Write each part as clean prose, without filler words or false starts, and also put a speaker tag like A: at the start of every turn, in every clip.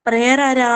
A: Prayer ആരാ?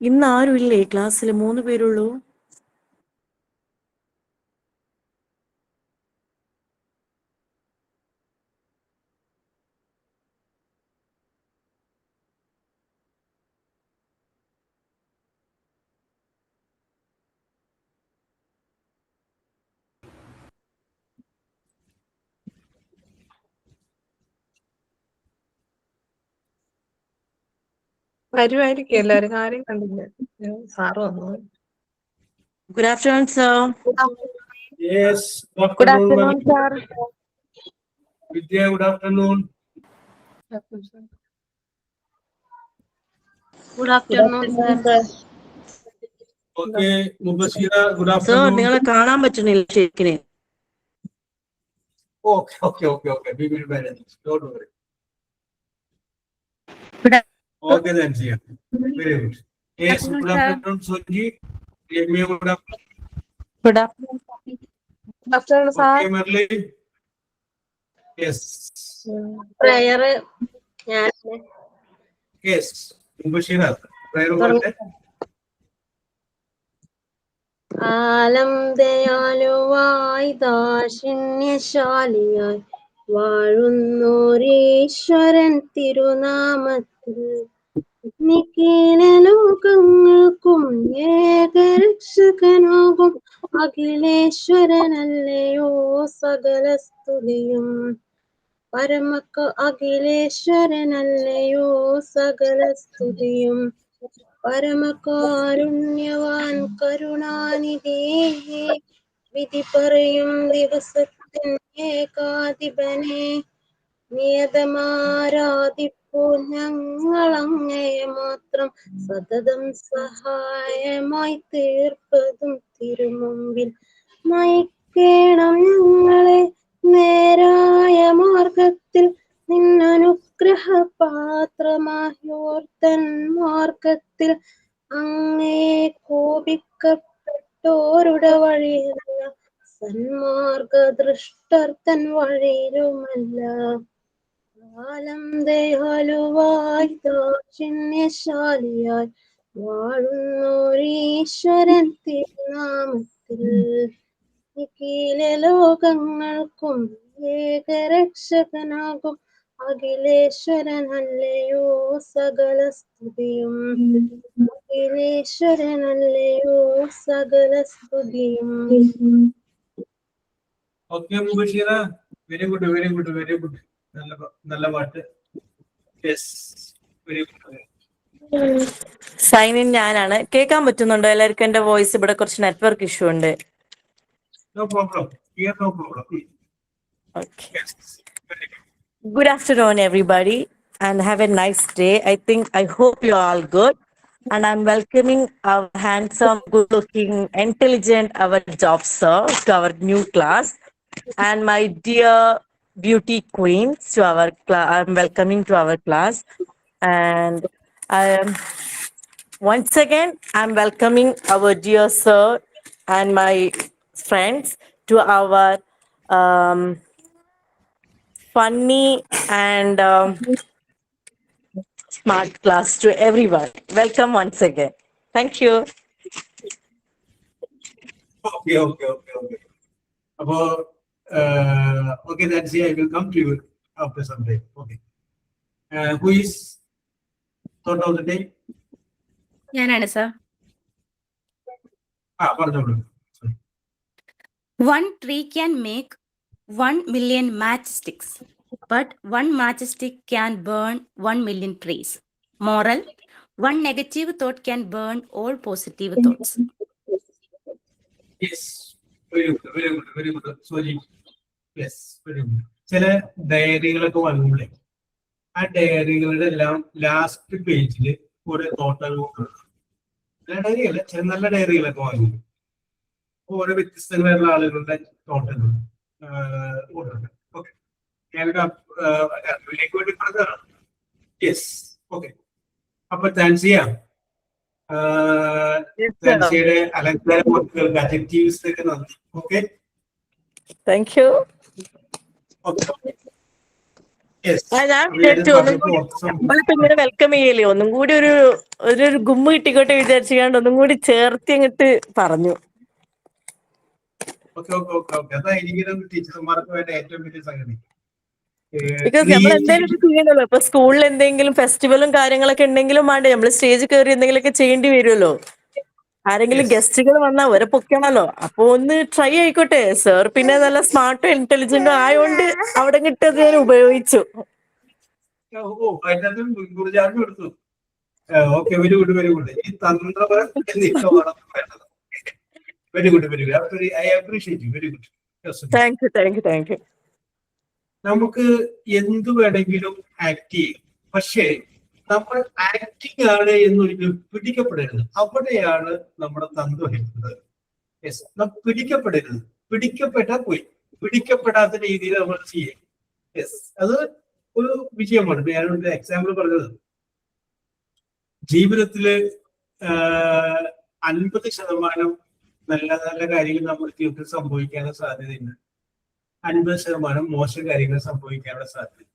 A: ഇന്ന് ആരും ഇല്ലേ ക്ലാസ്സിൽ? 3 പേരുള്ളൂ.
B: വരുമായിരിക്കും എല്ലാവരും. കാര്യം കണ്ടില്ല. സാറ് വന്നു.
A: Good afternoon, sir.
C: Yes,
B: Good afternoon, sir.
C: Vidya, good afternoon.
B: Good afternoon, sir.
C: Okay, Mubashira, good
A: Sir,
C: afternoon.
A: നിങ്ങളെ കാണാൻ പറ്റുന്നില്ല ശരിക്കും.
C: Okay. We will manage. Don't worry. Okay, then, see ya. Very good. Yes, good afternoon, Soji. Amy, good afternoon.
B: Good afternoon. Good afternoon, sir.
C: Okay, Merli. Yes.
B: Prayer.
C: Yes, Mubashira. Prayer over.
B: ആലം ദയാലുവായി ദാക്ഷിണ്യശാലിയായി വാഴുന്നോരീശ്വരൻ തിരുനാമത്തിൽ നിഖില ലോകങ്ങൾക്കും ഏകരക്ഷകനാകും അഖിലേശ്വരനല്ലയോ സകല സ്തുതിയും. അഖിലേശ്വരനല്ലയോ സകല സ്തുതിയും. പരമകാരുണ്യവാൻ കരുണാനിധിയെ വിധി പറയും ദിവസത്തിൻ ഏകാധിപനെ നിയതമാരാധിപ്പൂ ഞങ്ങളങ്ങയെ മാത്രം സതതം സഹായമായി തീർപ്പതും തിരുമുമ്പിൽ നയിക്കേണം ഞങ്ങളെ നേരായ മാർഗത്തിൽ നിന്നനുഗ്രഹ പാത്രമായോർത്തൻ മാർഗത്തിൽ അങ്ങേ കോപിക്കപ്പെട്ടോരുടെ വഴിയല്ല സന്മാർഗദൃഷ്ടർത്തൻ വഴിയിലുമല്ല. കാലം ദയാലുവായി ദാക്ഷിണ്യശാലിയായി വാഴുന്നോരീശ്വരൻ തിരുനാമത്തിൽ നിഖില ലോകങ്ങൾക്കും ഏകരക്ഷകനാകും അഖിലേശ്വരനല്ലയോ സകല സ്തുതിയും. അഖിലേശ്വരനല്ലയോ സകല സ്തുതിയും.
C: Okay, Mubashira. Very good. നല്ല പാട്ട്. Yes, very good.
A: Sign in ഞാനാണ്. കേൾക്കാൻ പറ്റുന്നുണ്ടോ എല്ലാവർക്കും? എന്റെ വോയിസ് ഇവിടെ കുറച്ച് നെറ്റ്വർക്ക് ഇഷ്യൂ ഉണ്ട്.
C: No problem. Here, no problem.
A: Okay.
C: Yes, very good.
A: Good afternoon, everybody, and have a nice day. I hope you're all good. And I'm welcoming our handsome, good-looking, intelligent, our job sir to our new class. And my dear beauty queens to our class. I'm welcoming to our class. And once again, I'm welcoming our dear sir and my friends to our funny and smart class to everyone. Welcome once again. Thank you.
C: Okay. Okay, that's it. I will come to you after some time. Okay. Who is thought of the day?
D: ഞാനാണ് sir.
C: പറഞ്ഞോളൂ.
D: One tree can make 1 million matchsticks, but one matchstick can burn 1 million trees. Moral: one negative thought can burn all positive thoughts.
C: Yes, very good, very good, very good Soji. Yes, very good. ചില ഡയറികളൊക്കെ വാങ്ങുമ്പോഴേ ആ ഡയറികളുടെ എല്ലാം last പേജിൽ കുറെ നോട്ടുകൾ കൊണ്ടുവരണം. Diary അല്ല, ചില നല്ല ഡയറികളൊക്കെ വാങ്ങും. ഓരോ വ്യത്യസ്തങ്ങളായുള്ള ആളുകളുടെ നോട്ടുകൾ കൊണ്ടുവരണം. ഓക്കെ, ഞാനൊക്കെ അതിലേക്ക് വേണ്ടി പറഞ്ഞതാണ്. Yes, okay. അപ്പൊ താൻസിയ, താൻസിയുടെ അലങ്കാര വാക്കുകൾക്ക് അഡ്ജക്റ്റീവ്സ് ഒക്കെ നന്ദി. Okay,
A: thank you. ഞാൻ വിചാരിച്ചു ഒന്നും കൂടി നമ്മളിപ്പോ ഇങ്ങനെ വെൽക്കം ചെയ്യല്ലേ, ഒന്നും കൂടി ഒരു ഗുമ്മ് കിട്ടിക്കോട്ടെ വിചാരിച്ചുകൊണ്ട് ഒന്നും കൂടി ചേർത്തി അങ്ങോട്ട് പറഞ്ഞു.
C: അതായിരിക്കും ടീച്ചർമാർക്ക് വേണ്ട ഏറ്റവും വലിയ സംഗതി.
A: ബിക്കോസ് നമ്മൾ എന്തെങ്കിലും ചെയ്യണല്ലോ, ഇപ്പൊ സ്കൂളിൽ എന്തെങ്കിലും ഫെസ്റ്റിവലും കാര്യങ്ങളൊക്കെ ഉണ്ടെങ്കിലും വേണ്ടേ നമ്മൾ സ്റ്റേജ് കയറി എന്തെങ്കിലുമൊക്കെ ചെയ്യേണ്ടി വരുമല്ലോ. ആരെങ്കിലും ഗസ്റ്റുകൾ വന്നാൽ അവരെ പൊക്കണല്ലോ. അപ്പൊ ഒന്ന് ട്രൈ ആയിക്കോട്ടെ സർ. പിന്നെ നല്ല സ്മാർട്ടും ഇന്റലിജന്റും ആയോണ്ട് അവിടെ കിട്ടത് ഞാൻ ഉപയോഗിച്ചു.
C: എടുത്തു. Okay, very good, very good. ഈ തന്ത്രപരം very good, very good. I appreciate you. Very good.
A: Thank you, thank you, thank you.
C: നമുക്ക് എന്ത് വേണമെങ്കിലും ആക്ട് ചെയ്യും, പക്ഷേ നമ്മൾ ആക്ടിങ് ആണ് എന്നൊരിക്കലും പിടിക്കപ്പെടരുത്. അവിടെയാണ് നമ്മുടെ തന്ത്രം വരുന്നത്. യെസ്, പിടിക്കപ്പെടരുത്. പിടിക്കപ്പെട്ടാൽ പോയി, പിടിക്കപ്പെടാത്ത രീതിയിൽ നമ്മൾ ചെയ്യും. യെസ്, അത് ഒരു വിജയമാണ്. ഞാനൊരു എക്സാമ്പിൾ പറഞ്ഞത്, ജീവിതത്തില് 50% നല്ല നല്ല കാര്യങ്ങൾ നമ്മുടെ ജീവിതത്തിൽ സംഭവിക്കാനുള്ള സാധ്യതയുണ്ട്. 50% മോശം കാര്യങ്ങൾ സംഭവിക്കാനുള്ള സാധ്യത.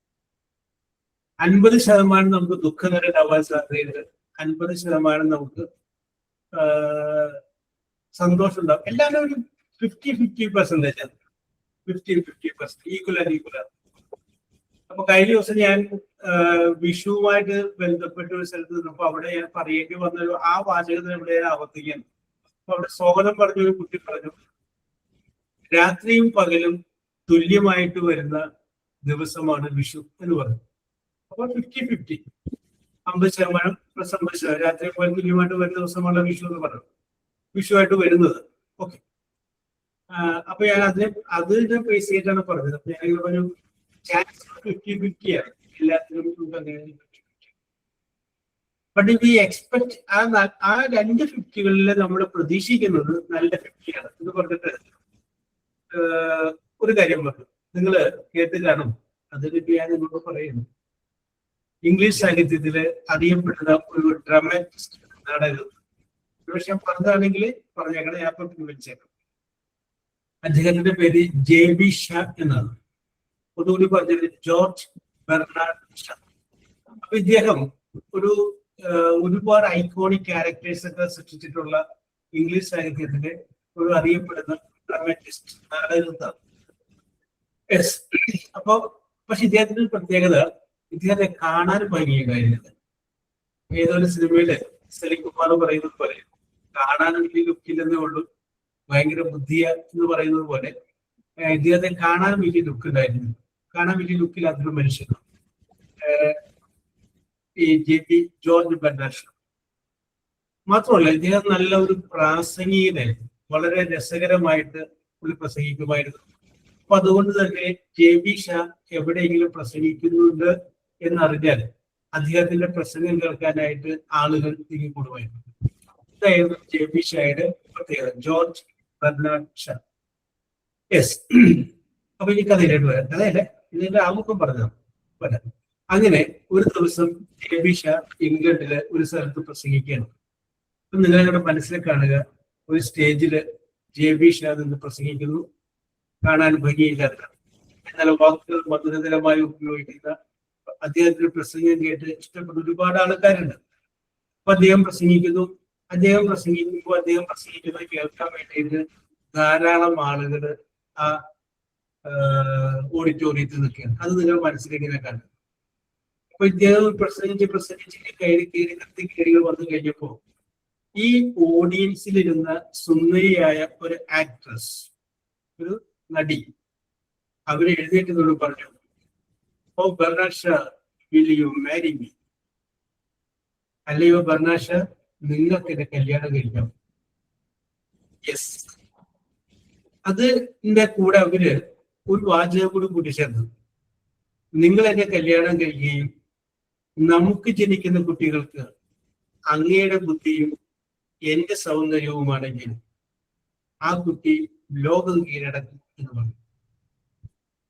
C: 50% നമുക്ക് ദുഃഖകരമാവാൻ സാധ്യതയുണ്ട്. 50% നമുക്ക് സന്തോഷം ഉണ്ടാവും. എല്ലാവരും ഒരു 50-50% 50-50% ഈക്വലാണ്. അപ്പൊ കഴിഞ്ഞ ദിവസം ഞാൻ വിഷുവുമായിട്ട് ബന്ധപ്പെട്ട ഒരു സ്ഥലത്ത് നിന്നപ്പോ അവിടെ ഞാൻ പറയേണ്ടി വന്നൊരു ആ വാചകത്തിന് ഇവിടെ ഞാൻ ആവർത്തിക്കാൻ. അപ്പൊ അവിടെ സ്വാഗതം പറഞ്ഞൊരു കുട്ടി പറഞ്ഞു, രാത്രിയും പകലും തുല്യമായിട്ട് വരുന്ന ദിവസമാണ് വിഷു എന്ന് പറഞ്ഞു. അപ്പൊ 50-50, 50% പ്ലസ് 50%, രാത്രി പകൽ തുല്യമായിട്ട് വരുന്ന ദിവസമാണ് വിഷു എന്ന് പറഞ്ഞു, വിഷുവായിട്ട് വരുന്നത്. ഓക്കെ, അപ്പൊ ഞാൻ അതിനെ ബേസ് ചെയ്തിട്ടാണ് പറഞ്ഞത്. അപ്പൊ ഞാൻ പറഞ്ഞു ചാൻസ് 50-50 ആണ് എല്ലാത്തിനും. ബട്ട് വി എക്സ്പെക്ട് ആ 2 50-കളിൽ നമ്മൾ പ്രതീക്ഷിക്കുന്നത് നല്ല 50 ആണ് എന്ന് പറഞ്ഞിട്ട് ഒരു കാര്യം പറഞ്ഞു. നിങ്ങൾ കേട്ട് കാണും, അതിന് ഞാൻ നിങ്ങളോട് പറയുന്നു. ഇംഗ്ലീഷ് സാഹിത്യത്തില് അറിയപ്പെടുന്ന ഒരു ഡ്രാമാറ്റിസ്റ്റ് നാടകം, പക്ഷെ ഞാൻ പറഞ്ഞതാണെങ്കിൽ പറഞ്ഞേക്കണം, ഞാൻ വിളിച്ചേക്കാം. അദ്ദേഹത്തിന്റെ പേര് JB ഷാ എന്നാണ്. ഒന്നുകൂടി പറഞ്ഞത് ജോർജ് ബെർണാഡ് ഷാ. അപ്പൊ ഇദ്ദേഹം ഒരുപാട് ഐക്കോണിക് ക്യാരക്ടേഴ്സ് ഒക്കെ സൃഷ്ടിച്ചിട്ടുള്ള ഇംഗ്ലീഷ് സാഹിത്യത്തിന്റെ ഒരു അറിയപ്പെടുന്ന ഡ്രാമാറ്റിസ്റ്റ്, നാടകത്താണ്. അപ്പൊ പക്ഷെ ഇദ്ദേഹത്തിന്റെ ഒരു പ്രത്യേകത, ഇദ്ദേഹത്തെ കാണാൻ ഭംഗിയ കാര്യമില്ല. ഏതൊരു സിനിമയില് സലിംകുമാർ പറയുന്നത് പോലെ കാണാൻ വലിയ ലുക്കില്ലെന്നേ ഉള്ളൂ, ഭയങ്കര ബുദ്ധിയ എന്ന് പറയുന്നത് പോലെ ഇദ്ദേഹത്തെ കാണാൻ വലിയ ലുക്ക് ഉണ്ടായിരുന്നു. കാണാൻ വലിയ ലുക്കില്ലാത്തൊരു മനുഷ്യനാണ് ഈ JB ജോർജ് ബെർണാഡ് ഷാ. മാത്രമല്ല ഇദ്ദേഹം നല്ല ഒരു പ്രാസംഗികനായിരുന്നു, വളരെ രസകരമായിട്ട് പുള്ളി പ്രസംഗിക്കുമായിരുന്നു. അപ്പൊ അതുകൊണ്ട് തന്നെ JB ഷാ എവിടെയെങ്കിലും പ്രസംഗിക്കുന്നുണ്ട് എന്നറിഞ്ഞാൽ അദ്ദേഹത്തിന്റെ പ്രസംഗം കേൾക്കാനായിട്ട് ആളുകൾ തിങ്ങിക്കൂടുമായിരുന്നു. ഇതായിരുന്നു JB ഷായുടെ പ്രത്യേകത, ജോർജ് ബെർണാഡ് ഷാ. യെസ്, അപ്പൊ ഈ കഥയിലേക്ക് വരാം. കഥയല്ലേ, ഇതിന്റെ ആമുഖം പറഞ്ഞു വരാം. അങ്ങനെ ഒരു ദിവസം JB ഷാ ഇംഗ്ലണ്ടിലെ ഒരു സ്ഥലത്ത് പ്രസംഗിക്കുകയാണ്. അപ്പൊ നിങ്ങളുടെ മനസ്സിൽ കാണുക, ഒരു സ്റ്റേജില് JB ഷാ നിന്ന് പ്രസംഗിക്കുന്നു. കാണാൻ ഭംഗിയില്ലാത്ത, എന്നാൽ വാക്കുകൾ മധുരതരമായി ഉപയോഗിക്കുന്ന അദ്ദേഹത്തിന്റെ പ്രസംഗം കേട്ട് ഇഷ്ടപ്പെട്ട ഒരുപാട് ആൾക്കാരുണ്ട്. അപ്പൊ അദ്ദേഹം പ്രസംഗിക്കുന്നത് കേൾക്കാൻ വേണ്ടിയിട്ട് ധാരാളം ആളുകൾ ആ ഓഡിറ്റോറിയത്തിൽ നിൽക്കുകയാണ്. അത് നിങ്ങൾ മനസ്സിലിങ്ങനെ കണ്ടു. അപ്പൊ ഇദ്ദേഹം പ്രസംഗിച്ച് കയറികൾ വന്നു കഴിഞ്ഞപ്പോ ഈ ഓഡിയൻസിലിരുന്ന സുന്ദരിയായ ഒരു ആക്ട്രസ്, ഒരു നടി, അവര് എഴുന്നേറ്റതോട് പറഞ്ഞു, oh Bernard Shaw, will you marry me? അല്ലയോ ബെർണാഡ് ഷാ, നിങ്ങൾക്ക് എന്നെ കല്യാണം കഴിക്കാം? യെസ്, അതിന്റെ കൂടെ അവര് ഒരു വാചകം കൂടി കൂട്ടിച്ചേർന്നു. നിങ്ങൾ എന്നെ കല്യാണം കഴിക്കുകയും നമുക്ക് ജനിക്കുന്ന കുട്ടികൾക്ക് അങ്ങയുടെ ബുദ്ധിയും എന്റെ സൗന്ദര്യവുമാണെങ്കിൽ ആ കുട്ടി ലോകം കീഴടക്കും എന്ന് പറഞ്ഞു.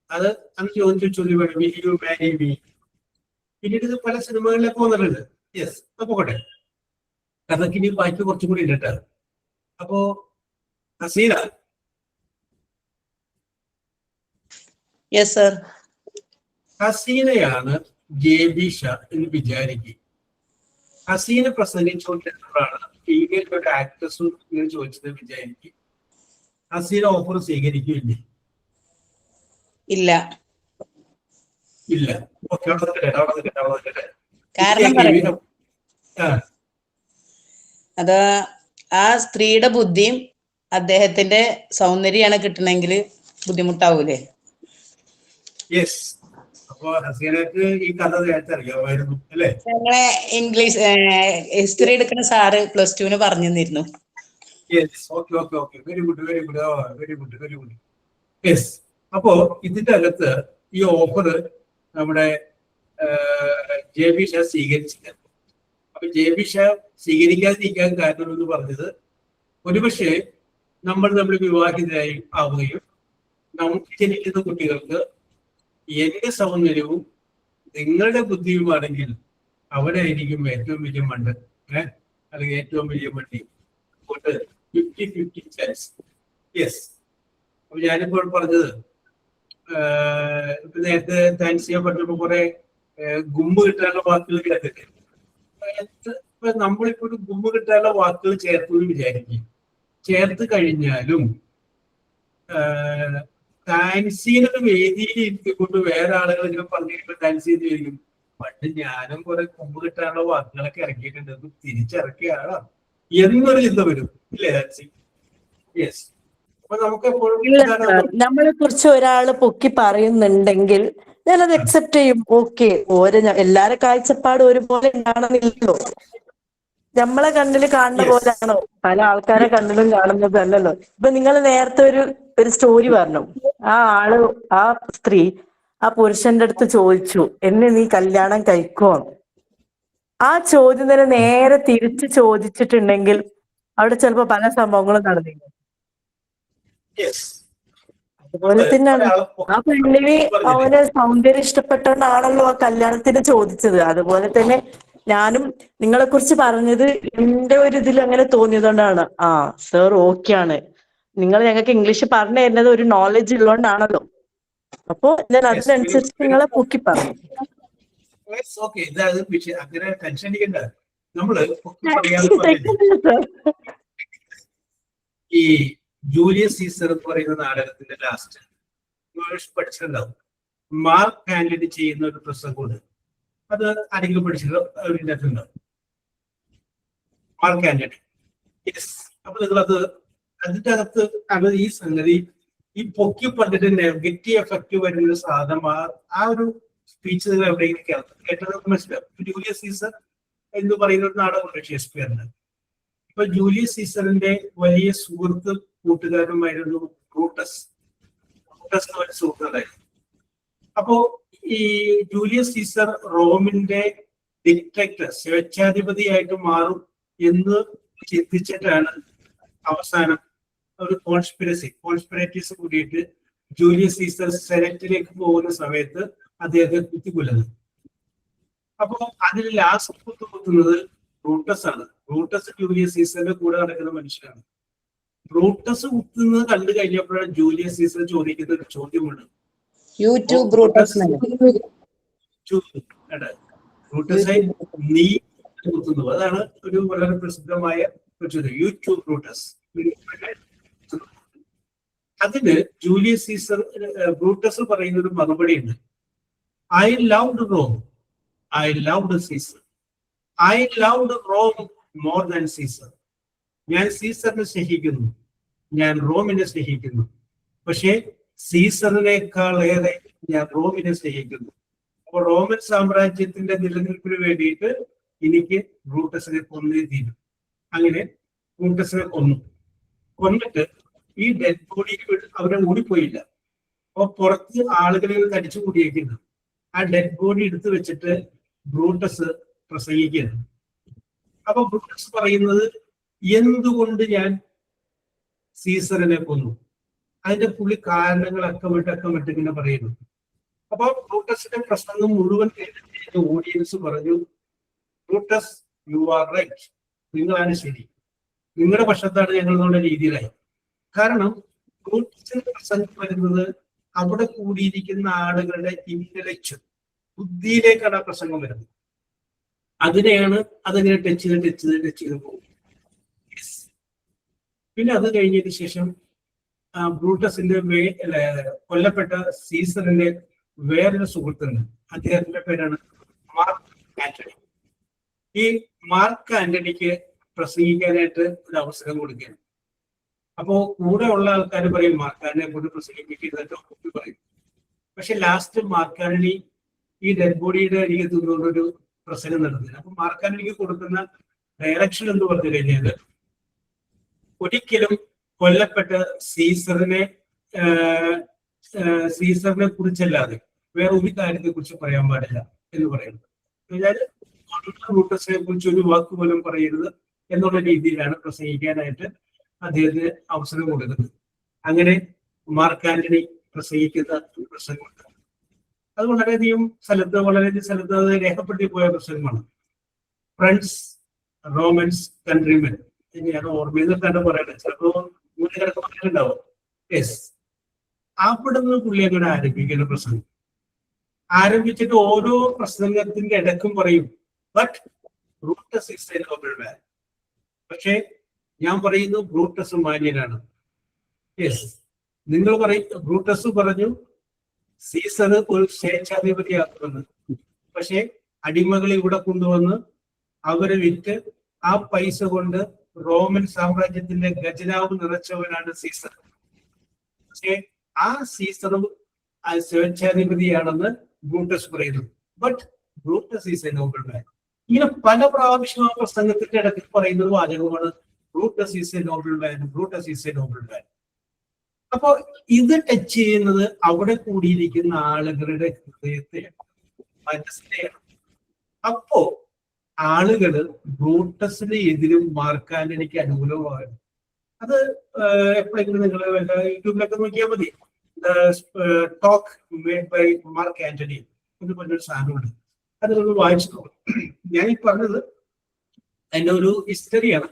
C: അത് അന്ന് ചോദിച്ച ചോദ്യമാണ് വിൽ യു മാരി മീ. പിന്നീട് ഇത് പല സിനിമകളിലൊക്കെ വന്നിട്ടുണ്ട്. യെസ്, പോകട്ടെ, കഥയ്ക്ക് ഇനി ബാക്കി കുറച്ചും കൂടി ഉണ്ട്. അപ്പോ ഹസീന.
E: Yes sir.
C: ഹസീനയാണ് ജേബിഷ എന്ന് വിചാരിക്കും. ഹസീന പ്രസംഗിച്ചുകൊണ്ടിരുന്നതാണ് ഫീമെയിൽ ഒരു ആക്ട്രസും ഇങ്ങനെ ചോദിച്ചത് വിചാരിക്കും. ഹസീന ഓഫർ സ്വീകരിക്കില്ലേ?
E: ഇല്ല.
C: ഇല്ല. ഓക്കെ,
E: കാരണം പറയാം. അത് ആ സ്ത്രീയുടെ ബുദ്ധിയും അദ്ദേഹത്തിന്റെ സൗന്ദര്യമാണ് കിട്ടണമെങ്കിൽ ബുദ്ധിമുട്ടാവൂലേ?
C: യെസ്. അപ്പൊ ഹസീനക്ക് ഈ കഥ നേരത്തെ അറിയാമായിരുന്നു അല്ലേ?
E: ഞങ്ങളെ ഇംഗ്ലീഷ് ഹിസ്റ്ററി എടുക്കുന്ന സാറ് +2 പറഞ്ഞു തന്നിരുന്നു.
C: Yes. Okay okay okay, very good very good very good very good. Yes. അപ്പോ ഇതിന്റെ അകത്ത് ഈ ഓഫർ നമ്മുടെ ജേബിഷ സ്വീകരിച്ചില്ല. അപ്പൊ ജേബിഷ സ്വീകരിക്കാതിരിക്കാൻ കാരണം എന്ന് പറഞ്ഞത്, ഒരുപക്ഷെ നമ്മൾ വിവാഹിതരായി ആവുകയും നമുക്ക് ജനിക്കുന്ന കുട്ടികൾക്ക് എന്റെ സൗന്ദര്യവും നിങ്ങളുടെ ബുദ്ധിയുമാണെങ്കിൽ അവരായിരിക്കും ഏറ്റവും വലിയ മണ്ട്, അല്ലെങ്കിൽ ഏറ്റവും വലിയ മണ്ടി. 50-50 ചാൻസ്. യെസ്. അപ്പൊ ഞാനിപ്പോൾ പറഞ്ഞത്, ഇപ്പൊ നേരത്തെ താങ്ക്സ് ചെയ്യാൻ പറഞ്ഞപ്പോ കുറെ ഗുമ്പ് കിട്ടാനുള്ള വാക്കുകൾ കേട്ടിട്ട്, ഇപ്പൊ നമ്മളിപ്പോ ഒരു ഗുമ്പ് കിട്ടാനുള്ള വാക്കുകൾ ചേർത്തു എന്ന് വിചാരിക്കും. ചേർത്ത് കഴിഞ്ഞാലും താൻസീനൊരു വേദിയിൽ ഇരുത്തിക്കൊണ്ട് വേറെ ആളുകൾ ഇങ്ങനെ പറഞ്ഞിരിക്കുമ്പോൾ താൻസീൻ ചോദിക്കും, പണ്ട് ഞാനും കുറെ ഗുമ്പ് കിട്ടാനുള്ള വാക്കുകളൊക്കെ ഇറക്കിയിട്ടുണ്ട്, അത് തിരിച്ചിറക്കിയാണ് എന്നൊരു ചിന്ത വരും, ഇല്ലേ താൻസീൻ? യെസ്. അപ്പൊ നമുക്ക് എപ്പോഴും
A: നമ്മളെ കുറിച്ച് ഒരാള് പൊക്കി പറയുന്നുണ്ടെങ്കിൽ ഞാനത് അക്സെപ്റ്റ് ചെയ്യും. ഓക്കെ, എല്ലാരെ കാഴ്ചപ്പാട് ഒരുപോലെ ഉണ്ടാവണമെന്നില്ലല്ലോ. നമ്മളെ കണ്ണില് കാണുന്ന പോലെയാണോ പല ആൾക്കാരെ കണ്ണിലും കാണുന്നതല്ലല്ലോ. ഇപ്പൊ നിങ്ങൾ നേരത്തെ ഒരു സ്റ്റോറി പറഞ്ഞു. ആ സ്ത്രീ ആ പുരുഷന്റെ അടുത്ത് ചോദിച്ചു, എന്നെ നീ കല്യാണം കഴിക്കോ? ആ ചോദ്യം തന്നെ നേരെ തിരിച്ച് ചോദിച്ചിട്ടുണ്ടെങ്കിൽ അവിടെ ചിലപ്പോ പല സംഭവങ്ങളും നടന്നില്ല. അതുപോലെ തന്നെയാണ് ആ പെണ്ണിന് അവന് സൗന്ദര്യം ഇഷ്ടപ്പെട്ടോണ്ടാണല്ലോ ആ കല്യാണത്തിന് ചോദിച്ചത്. അതുപോലെ തന്നെ ഞാനും നിങ്ങളെ കുറിച്ച് പറഞ്ഞത് എന്റെ ഒരു ഇതിൽ അങ്ങനെ തോന്നിയതുകൊണ്ടാണ്. ആ സർ ഓക്കെ ആണ്, നിങ്ങൾ ഞങ്ങൾക്ക് ഇംഗ്ലീഷ് പറഞ്ഞു തരുന്നത് ഒരു നോളജ് ഉള്ളതുകൊണ്ടാണല്ലോ. അപ്പോ ഞാൻ അതിനനുസരിച്ച് നിങ്ങളെ പൊക്കി പറഞ്ഞു.
C: അങ്ങനെ ടെൻഷൻ അടിക്കണ്ട. നമ്മള് ഈ ജൂലിയസ് സീസർ എന്ന് പറയുന്ന നാടകത്തിന്റെ ലാസ്റ്റ് പഠിച്ചിട്ടുണ്ടാവും. മാർക്ക് ആന്റണി ചെയ്യുന്ന ഒരു പ്രസംഗമുണ്ട്. അത് ആരെങ്കിലും പഠിച്ചിട്ടുണ്ടാവും. മാർക്ക് ആന്റണി. യെസ്. അപ്പൊ നിങ്ങളത് അതിന്റെ അകത്ത് അത് ഈ സംഗതി ഈ പൊക്കി പറഞ്ഞിട്ട് നെഗറ്റീവ് എഫക്റ്റ് വരുന്ന ഒരു സാധനം ആ ഒരു സ്പീച്ച് നിങ്ങൾ എവിടെയെങ്കിലും കേട്ടത് മനസ്സിലാവും. ജൂലിയസ് സീസർ എന്ന് പറയുന്ന ഒരു നാടകമുണ്ട് ഷേക്സ്പിയറിന്. ഇപ്പൊ ജൂലിയസ് സീസറിന്റെ വലിയ സുഹൃത്ത് കൂട്ടുകാരനുമായിരുന്നു ബ്രൂട്ടസ്. ബ്രൂട്ടസ് എന്ന് പറഞ്ഞ സുഹൃത്തുണ്ടായിരുന്നു. അപ്പോ ഈ ജൂലിയസ് സീസർ റോമിന്റെ ഡിക്റ്റേറ്റർ, സ്വേച്ഛാധിപതിയായിട്ട് മാറും എന്ന് ചിന്തിച്ചിട്ടാണ് അവസാനം ഒരു കോൺസ്പിറേറ്റീവ്സ് കൂടിയിട്ട് ജൂലിയസ് സീസർ സെനറ്റിലേക്ക് പോകുന്ന സമയത്ത് അദ്ദേഹത്തെ കുത്തിക്കൊല്ലുന്നത്. അപ്പോ അതിൽ ലാസ്റ്റ് കുത്തുന്നത് ബ്രൂട്ടസ് ആണ്. ബ്രൂട്ടസ് ജൂലിയസ് സീസറിന്റെ കൂടെ നടക്കുന്ന മനുഷ്യനാണ്. ബ്രൂട്ടസ് കുത്തുന്നത് കണ്ടു കഴിഞ്ഞപ്പോഴാണ് ജൂലിയസ് സീസർ ചോദിക്കുന്ന ഒരു ചോദ്യമുണ്ട്. ബ്രൂട്ടസ് നീ കുത്തുന്നു. അതാണ് ഒരു വളരെ പ്രസിദ്ധമായ ഒരു ചോദ്യം. You too Brutus. അതിന് ജൂലിയസ് സീസർ ബ്രൂട്ടസ് പറയുന്ന ഒരു മറുപടി ഉണ്ട്. I loved Rome, I loved Caesar, I loved Rome more than Caesar. ഞാൻ സീസറിനെ സ്നേഹിക്കുന്നു, ഞാൻ റോമിനെ സ്നേഹിക്കുന്നു. പക്ഷേ സീസറിനേക്കാൾ ഏറെ ഞാൻ റോമിനെ സ്നേഹിക്കുന്നു. അപ്പോൾ റോമൻ സാമ്രാജ്യത്തിന്റെ നിലനിൽപ്പിന് വേണ്ടിയിട്ട് എനിക്ക് ബ്രൂട്ടസിനെ കൊന്നേ തീരും. അങ്ങനെ ബ്രൂട്ടസിനെ കൊന്നിട്ട് ഈ ഡെഡ് ബോഡി അവരെ ഓടിപ്പോയില്ല. അപ്പൊ പുറത്ത് ആളുകളെ തടിച്ചു കൂടിയേക്കുന്നു. ആ ഡെഡ് ബോഡി എടുത്തു വെച്ചിട്ട് ബ്രൂട്ടസ് പ്രസംഗിക്കുന്നു. അപ്പൊ ബ്രൂട്ടസ് പറയുന്നത്, എന്തുകൊണ്ട് ഞാൻ സീസറിനെ കൊന്നു, അതിന്റെ പുള്ളി കാരണങ്ങളൊക്കെ വിട്ട് ഇങ്ങനെ പറയുന്നു. അപ്പൊ ബ്രൂട്ടസിന്റെ പ്രസംഗം മുഴുവൻ കേട്ടിട്ട് ഓഡിയൻസ് പറഞ്ഞു, ബ്രൂട്ടസ് യു ആർ റൈറ്റ്, നിങ്ങളാണ് ശരി, നിങ്ങളുടെ പക്ഷത്താണ് ഞങ്ങൾ എന്നുള്ള രീതിയിലായി. കാരണം ബ്രൂട്ടസിന്റെ പ്രസംഗം വരുന്നത് അവിടെ കൂടിയിരിക്കുന്ന ആളുകളുടെ ഇന്റലക്ച്വൽ ബുദ്ധിയിലേക്കാണ് ആ പ്രസംഗം വരുന്നത്. അതിനെയാണ് അതങ്ങനെ ടച്ച് ചെയ്ത് പോകും. പിന്നെ അത് കഴിഞ്ഞതിന് ശേഷം ബ്രൂട്ടസിന്റെ കൊല്ലപ്പെട്ട സീസറിന്റെ വേറൊരു സുഹൃത്തുണ്ട്. അദ്ദേഹത്തിന്റെ പേരാണ് മാർക്ക് ആന്റണി. ഈ മാർക്ക് ആന്റണിക്ക് പ്രസംഗിക്കാനായിട്ട് ഒരു അവസരം കൊടുക്കുകയാണ്. അപ്പോ കൂടെ ഉള്ള ആൾക്കാർ പറയും മാർക്ക് ആന്റണിയെ കൊണ്ട് പ്രസംഗിപ്പിക്കുന്നതൊക്കെ പറയും. പക്ഷെ ലാസ്റ്റ് മാർക്ക് ആന്റണി ഈ ഡെഡ് ബോഡിയുടെ അരികെ നിന്നുകൊണ്ടൊരു പ്രസംഗം നടത്തുന്നത്. അപ്പൊ മാർക്ക് ആന്റണിക്ക് കൊടുക്കുന്ന ഡയറക്ഷൻ എന്ന് പറഞ്ഞു കഴിഞ്ഞാൽ, ഒരിക്കലും കൊല്ലപ്പെട്ട സീസറിനെ കുറിച്ചല്ലാതെ വേറെ ഒരു കാര്യത്തെ കുറിച്ച് പറയാൻ പാടില്ല എന്ന് പറയുന്നത്. അതായത് ബ്രൂട്ടസിനെ കുറിച്ച് ഒരു വാക്ക് പോലും പറയരുത് എന്നുള്ള രീതിയിലാണ് പ്രസംഗിക്കാനായിട്ട് അദ്ദേഹത്തിന് അവസരം കൊടുക്കുന്നത്. അങ്ങനെ മാർക്ക് ആന്റണി പ്രസംഗിക്കുന്ന പ്രസംഗമുണ്ട്. അത് വളരെയധികം സ്ഥലത്ത് അത് രേഖപ്പെടുത്തി പോയ പ്രസംഗമാണ്. Friends, Romans, countrymen. ഞാൻ ഓർമ്മയെന്നിട്ടാണ് പറയുന്നത്, ചിലപ്പോ ഉണ്ടാവും. യെസ്, അവിടെ നിന്ന് പുള്ളി അങ്ങനെ ആരംഭിക്കുന്ന പ്രസംഗം. ആരംഭിച്ചിട്ട് ഓരോ പ്രസംഗത്തിന്റെ ഇടക്കും പറയും, but Brutus is a noble man. പക്ഷേ ഞാൻ പറയുന്നു ബ്രൂട്ടസ് മാന്യനാണ്. യെസ്, നിങ്ങൾ പറയും, ബ്രൂട്ടസ് പറഞ്ഞു സീസർ ഒരു സ്വേച്ഛാധിപതിയാക്കുമെന്ന്. പക്ഷെ അടിമകളെ ഇവിടെ കൊണ്ടുവന്ന് അവരെ വിറ്റ് ആ പൈസ കൊണ്ട് റോമൻ സാമ്രാജ്യത്തിന്റെ ഖജനാവ് നിറച്ചവനാണ് സീസർ. പക്ഷേ ആ സീസറും സ്വേച്ഛാധിപതിയാണെന്ന് ബ്രൂട്ടസ് പറയുന്നു. But Brutus is a noble man. ഇങ്ങനെ പല പ്രാവശ്യം ആ പ്രസംഗത്തിന്റെ ഇടയ്ക്ക് പറയുന്നത് വാചകമാണ്, Brutus is a noble man, Brutus is a noble man. അപ്പോ ഇത് ടച്ച് ചെയ്യുന്നത് അവിടെ കൂടിയിരിക്കുന്ന ആളുകളുടെ ഹൃദയത്തെയാണ്, മനസ്സിനെയാണ്. അപ്പോ ആളുകള് ബ്രൂട്ടസിന് എതിരും മാർക്ക് ആന്റണിക്ക് അനുകൂലമാണ്. അത് എപ്പോഴെങ്കിലും നിങ്ങൾ യൂട്യൂബിലൊക്കെ നോക്കിയാൽ മതി. Talk made by Mark Antony എന്ന് പറഞ്ഞൊരു സാധനമുണ്ട്. അത് നമ്മൾ വായിച്ചു നോക്കും. ഞാൻ ഈ പറഞ്ഞത് അതിന്റെ ഒരു ഹിസ്റ്ററിയാണ്.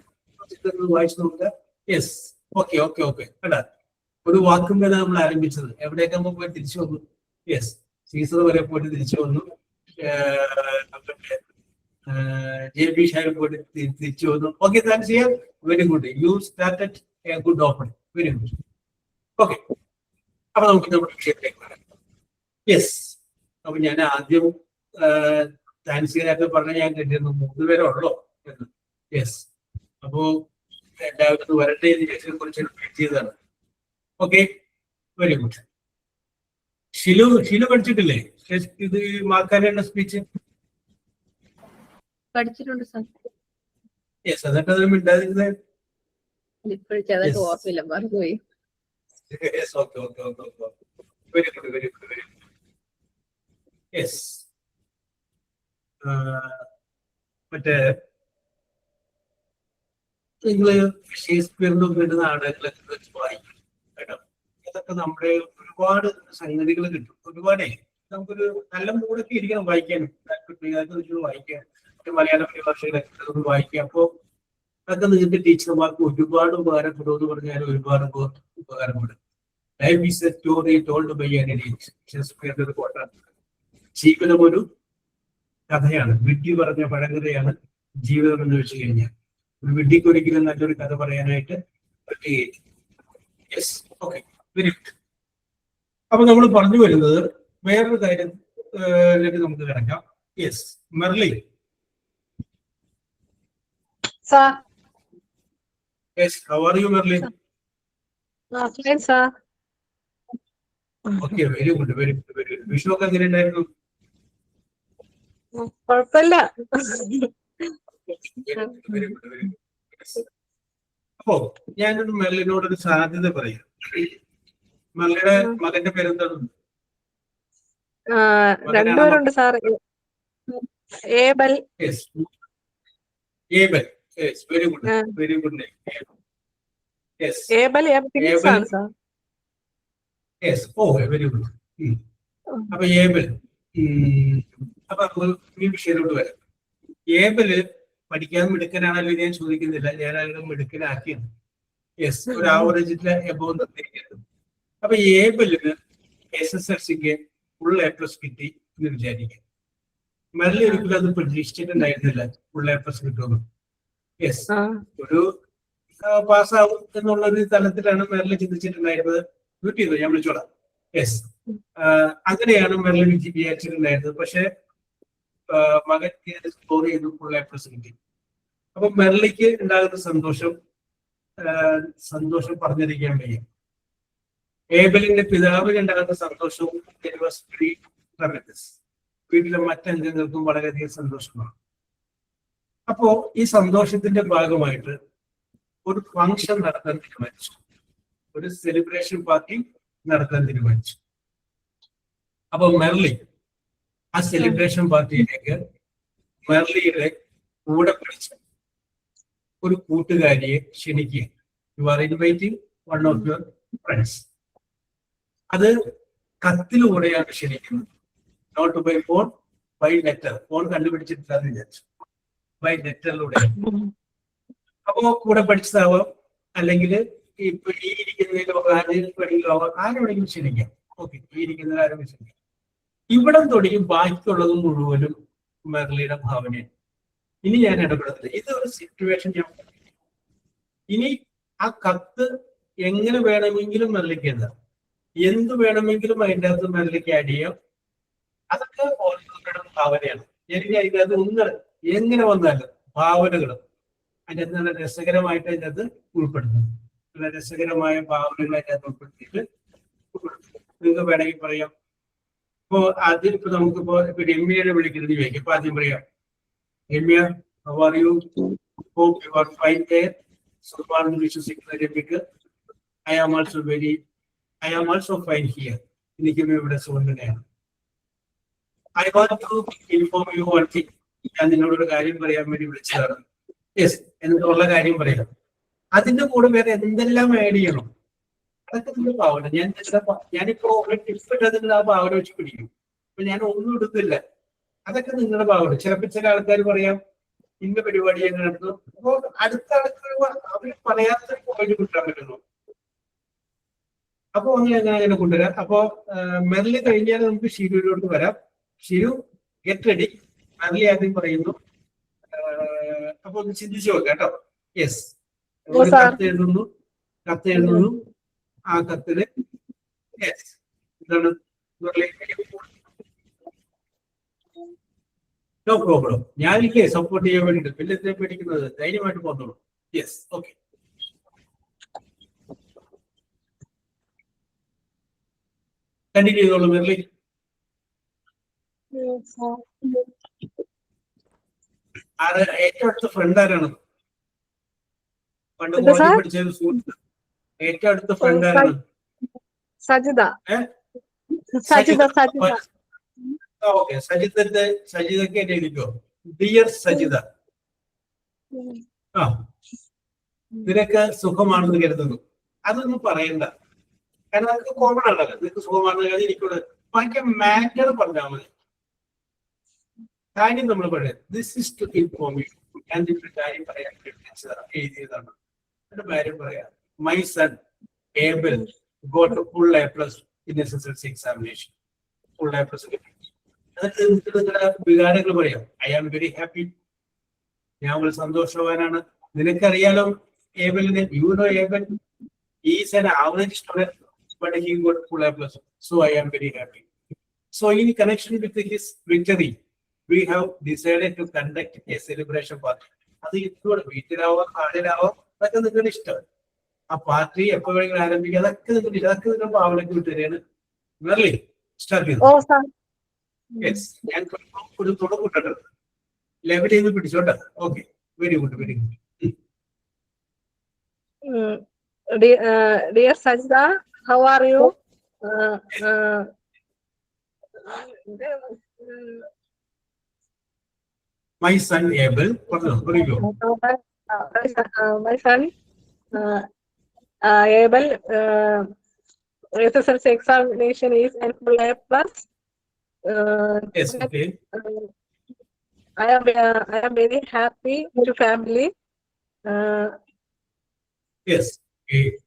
C: വായിച്ചു നോക്കുക. യെസ്, ഓക്കെ ഓക്കെ ഓക്കെ കേട്ടാ. ഒരു വാക്കും വരെ നമ്മൾ ആരംഭിച്ചത് എവിടെയൊക്കെ നമ്മൾ പോയി തിരിച്ചു വന്നു. യെസ്, സീസർ വരെ പോയിട്ട് തിരിച്ചു വന്നു. JB ഷാഹിർ പോയിട്ട് തിരിച്ചു വന്നു. Okay, thanks here. Very good, you started A good opening. Very good. Okay, അപ്പൊ നമുക്ക് നമ്മുടെ വിഷയത്തിലേക്ക് വരാം. യെസ്, അപ്പൊ ഞാൻ ആദ്യം താങ്ക്സ് ഹിയർ പറഞ്ഞ ഞാൻ കേട്ടിരുന്നു 3 പേരേ ഉള്ളോ എന്ന്. യെസ്, അപ്പോ എല്ലാവരും വരട്ടെ എന്ന് കുറിച്ച് വെയിറ്റ് ചെയ്തതാണ്. Okay, very good. ഷിലു പഠിച്ചിട്ടില്ലേ ഇത് മാർക്കാനുള്ള സ്പീച്ച്?
B: പഠിച്ചിട്ടുണ്ട് സാർ.
C: യെസ്, എന്നിട്ട് അതിന് മിണ്ടാതിരുന്നേ.
B: ഇപ്പോഴത്തെ ഓർമ്മയില്ല, മറന്നുപോയി.
C: Yes, okay okay okay okay, very good very good very good. Yes, മറ്റേ നിങ്ങള് ഷേക്സ്പിയറിന്റെ വേണ്ട നാടകങ്ങളൊക്കെ വെച്ച് വായിക്കും കേട്ടോ. ഇതൊക്കെ നമ്മുടെ ഒരുപാട് സംഗതികൾ കിട്ടും. ഒരുപാടേ നമുക്കൊരു നല്ല മൂടൊക്കെ ഇരിക്കണം വായിക്കാനും, വായിക്കാൻ മലയാള പരിഭാഷകളൊക്കെ വായിക്കാം. അപ്പോ അതൊക്കെ നിങ്ങൾക്ക് ടീച്ചർമാർക്ക് ഒരുപാട് ഉപകാരപ്പെടുമെന്ന് പറഞ്ഞാൽ ഒരുപാട് ഉപകാരപ്പെടും. Life is a story told by an idiot. ഷേക്സ്പിയറിന്റെ ഒരു കോട്ടാണ്. ജീവിതം ഒരു കഥയാണ്, വിഡ്ഢി പറഞ്ഞ പഴങ്കഥയാണ് ജീവിതം എന്ന് വെച്ച് കഴിഞ്ഞാൽ. ഒരു വിഡ്ഢിക്ക് ഒരിക്കലും നല്ലൊരു കഥ പറയാനായിട്ട് പറ്റുകയില്ല. Yes, okay, very good. അപ്പൊ നമ്മൾ പറഞ്ഞു വരുന്നത് വേറൊരു കാര്യത്തിലേക്ക് നമുക്ക് കിടക്കാം. Yes, Merly.
B: Sir.
C: Yes, how are you, Merlin?
B: Fine, sir.
C: Okay, very good, very good, very good. Vishu ഒക്കെ എങ്ങനെ ഉണ്ടായിരുന്നു?
B: കുഴപ്പമില്ല.
C: അപ്പോ ഞാനൊരു മെർലിനോടൊരു സാധ്യത പറയാം. മെർലിയുടെ മകന്റെ പേരെന്താണ്?
B: രണ്ടുപേരുണ്ട് sir. Abel.
C: Yes, Abel. Yes, very good, very good name. Yes,
B: Abel
C: Abel.
B: ആണ് sir.
C: Yes, oh very good. അപ്പൊ ഏബൽ, അപ്പൊ ഈ വിഷയത്തിലോട്ട് വരാം. ഏബല് പഠിക്കാൻ മിടുക്കനാണല്ലോ ഞാൻ ചോദിക്കുന്നില്ല, ഞാൻ അതിനെ മിടുക്കനാക്കിയത്. യെസ്, ഒരു ആവറേജിലെ എബോവ് തന്നിരിക്കുന്നത്. അപ്പൊ ഏബലിന് SSLCക്ക് ഫുൾ A+ കിട്ടി എന്ന് വിചാരിക്കാം. മെർലി ഒരിക്കലും അത് പ്രതീക്ഷിച്ചിട്ടുണ്ടായിരുന്നില്ല ഫുൾ A+ കിട്ടുമെന്ന്. യെസ്, ഒരു പാസ്സാവും എന്നുള്ള ഒരു തലത്തിലാണ് മെർലി ചിന്തിച്ചിട്ടുണ്ടായിരുന്നത്. കിട്ടിയത് ഞാൻ വിളിച്ചോളാം. യെസ്, അങ്ങനെയാണ് മെർലി വിചാരിച്ചിട്ടുണ്ടായിരുന്നത്. പക്ഷെ മകൻ സ്കോർ ചെയ്തു, ഫുൾ A+ കിട്ടി. അപ്പൊ മെർലിക്ക് ഉണ്ടാകുന്ന സന്തോഷം പറഞ്ഞിരിക്കാൻ വയ്യ. ഏബലിന്റെ പിതാവിന് ഉണ്ടാകുന്ന സന്തോഷവും വീട്ടിലെ മറ്റംഗങ്ങൾക്കും വളരെയധികം സന്തോഷമാണ്. അപ്പോ ഈ സന്തോഷത്തിന്റെ ഭാഗമായിട്ട് ഒരു ഫംഗ്ഷൻ നടത്താൻ തീരുമാനിച്ചു, ഒരു സെലിബ്രേഷൻ പാർട്ടി നടത്താൻ തീരുമാനിച്ചു. അപ്പൊ മെർലി ആ സെലിബ്രേഷൻ പാർട്ടിയിലേക്ക് മെർലിയുടെ കൂടെ പഠിച്ച ഒരു കൂട്ടുകാരിയെ ക്ഷണിക്കുക. You are inviting one of your friends. അത് കത്തിലൂടെയാണ് ക്ഷണിക്കുന്നത്, not by phone, by letter. Phone കണ്ടുപിടിച്ചിട്ടില്ലാന്ന് വിചാരിച്ചു, ബൈ ലെറ്ററിലൂടെ. അപ്പോ കൂടെ പഠിച്ചതാവാം, അല്ലെങ്കിൽ ഇപ്പൊ ഈ ഇരിക്കുന്നതിലോ ആരെവിടെയെങ്കിലും ക്ഷണിക്കാം. ഓക്കെ, ഈ ഇരിക്കുന്നതിൽ ആരും ക്ഷണിക്കാം. ഇവിടം തുടങ്ങി ബാക്കിയുള്ളതും മുഴുവനും മെർലിയുടെ ഭാവനയാണ്. ഇനി ഞാൻ ഇടപെടുന്നത് ഇതൊരു സിറ്റുവേഷൻ ഞാൻ. ഇനി ആ കത്ത് എങ്ങനെ വേണമെങ്കിലും മെർലിക്ക് എഴുതാം, എന്ത് വേണമെങ്കിലും അതിൻ്റെ അകത്ത് മെർലിക്ക് ആഡ് ചെയ്യാം. അതൊക്കെ ഓരോരുത്തരുടെ ഭാവനയാണ്. എനിക്ക് അതിൻ്റെ അകത്ത് ഒന്ന് എങ്ങനെ വന്നാലും ഭാവനകളും അതിൻ്റെ അകത്ത് നല്ല രസകരമായിട്ട് അതിൻ്റെ അകത്ത് ഉൾപ്പെടുത്തും. നല്ല രസകരമായ ഭാവനകൾ അതിൻ്റെ അകത്ത് ഉൾപ്പെടുത്തിയിട്ട് നിങ്ങൾക്ക് വേണമെങ്കിൽ പറയാം. ഇപ്പോ ആദ്യം ഇപ്പൊ നമുക്കിപ്പോ രമ്യനെ വിളിക്കുന്നത് ചോദിക്കും. ഇപ്പൊ ആദ്യം പറയാം, Ramya, how are you? Hope you are fine there. സുഖമാണെന്ന് വിശ്വസിക്കുന്ന രമ്യക്ക് I am also fine here. എനിക്കും ഇവിടെ സുഖം തന്നെയാണ്. I want to inform you one thing. ഞാൻ നിന്നോടൊരു കാര്യം പറയാൻ വേണ്ടി വിളിച്ചതാണ്. യെസ്, എന്നുള്ള കാര്യം പറയാം. അതിന്റെ കൂടെ വേറെ എന്തെല്ലാം ആഡ് ചെയ്യണം അതൊക്കെ നിങ്ങൾ ഭാവന. ഞാനിപ്പോ ടിപ്പിട്ടതിന് ആ ഭാവന വെച്ച് പിടിക്കും. അപ്പൊ ഞാൻ ഒന്നും എടുത്തില്ല, അതൊക്കെ നിങ്ങളുടെ ഭാവന. ചിലപ്പോൾ ചില ആൾക്കാർ പറയാം ഇന്ന പരിപാടി ഞാൻ നടത്തുന്നു. അപ്പൊ അടുത്ത ആൾക്കാർ അവർ പറയാത്ത പോയിന്റ് കിട്ടാൻ പറ്റുന്നു. അപ്പൊ അങ്ങനെ കൊണ്ടുവരാം. അപ്പോ മെർലി കഴിഞ്ഞാൽ നമുക്ക് ഷിരുവിലോട്ട് വരാം. ഷിരു, ഗെറ്റ് റെഡി. മെർലി ആദ്യം പറയുന്നു. അപ്പൊ ഒന്ന് ചിന്തിച്ചു നോക്കാം കേട്ടോ. യെസ്, ഒരു കത്ത് എഴുതുന്നു. ആ കത്തില് യെസ് എന്താണ് നോ പ്രോബ്ലം, ഞാനില്ലേ സപ്പോർട്ട് ചെയ്യാൻ വേണ്ടിട്ട്. പിന്നെ എന്തിനാ പേടിക്കുന്നത്? ധൈര്യമായിട്ട് പോന്നോളൂ. Yes, okay. കണ്ടിന്യൂ ചെയ്തോളൂ മെർലി. ഏറ്റവും അടുത്ത ഫ്രണ്ട് ആരാണ്? പണ്ട് കോളേജിൽ പഠിച്ച സുഹൃത്ത്. ഏറ്റവും അടുത്ത ഫ്രണ്ട് ആരാണ്?
B: സജിത.
C: ഓക്കെ, സജിതക്ക് എന്നെ എഴുതിക്കോ. ഡിയർ സജിത, നിനക്ക് സുഖമാണെന്ന് കരുതുന്നു. അതൊന്നും പറയണ്ട, കാരണം അതൊക്കെ കോമൺ ആണല്ലോ. നിനക്ക് സുഖമാണെന്ന് കരുതി എനിക്കൂടെ ബാക്കി മാറ്റർ പറഞ്ഞാൽ മതി. കാര്യം നമ്മൾ പറയാം, this is to inform you. ഞാൻ നിന്റെ കാര്യം പറയാൻ എഴുതിയതാണ്. എന്റെ കാര്യം പറയാം. My son Abel got full A+ in SSLC examination. Full A+ കിട്ടി. എന്നിട്ട് നിങ്ങളുടെ വികാരങ്ങൾ പറയാം. ഐ ആം വെരി ഹാപ്പി, ഞാൻ ഒരു സന്തോഷവാനാണ്. നിനക്കറിയാലോ ഏബലിനെ, you know Abel is an average student, but he got full A+. So I am very happy. So in connection with his victory, we have decided to conduct a celebration party. അത് ഇതോടെ വീട്ടിലാവാം, കാടിലാവാം, അതൊക്കെ നിങ്ങളുടെ ഇഷ്ടം. ആ party എപ്പോ വേണമെങ്കിലും ആരംഭിക്കുക, അതൊക്കെ നിങ്ങളുടെ ഇഷ്ടം. അതൊക്കെ നിങ്ങൾ ഭാവനയ്ക്ക് വിട്ടുതരാണ്. മെർലി സ്റ്റാർട്ട് ചെയ്തു. യെസ്, ഞാൻ ഒരു തുടക്കൂട്ടത് ലെവൽ ചെയ്ത് പിടിച്ചോട്ടെ. Okay, very good, very good.
B: Dear Sajda, how are you?
C: My son Abel. Parayyo.
B: My son Abel, SSLC examination is in full A plus.
C: Yes, okay.
B: I am very happy to family.
C: Yes, okay.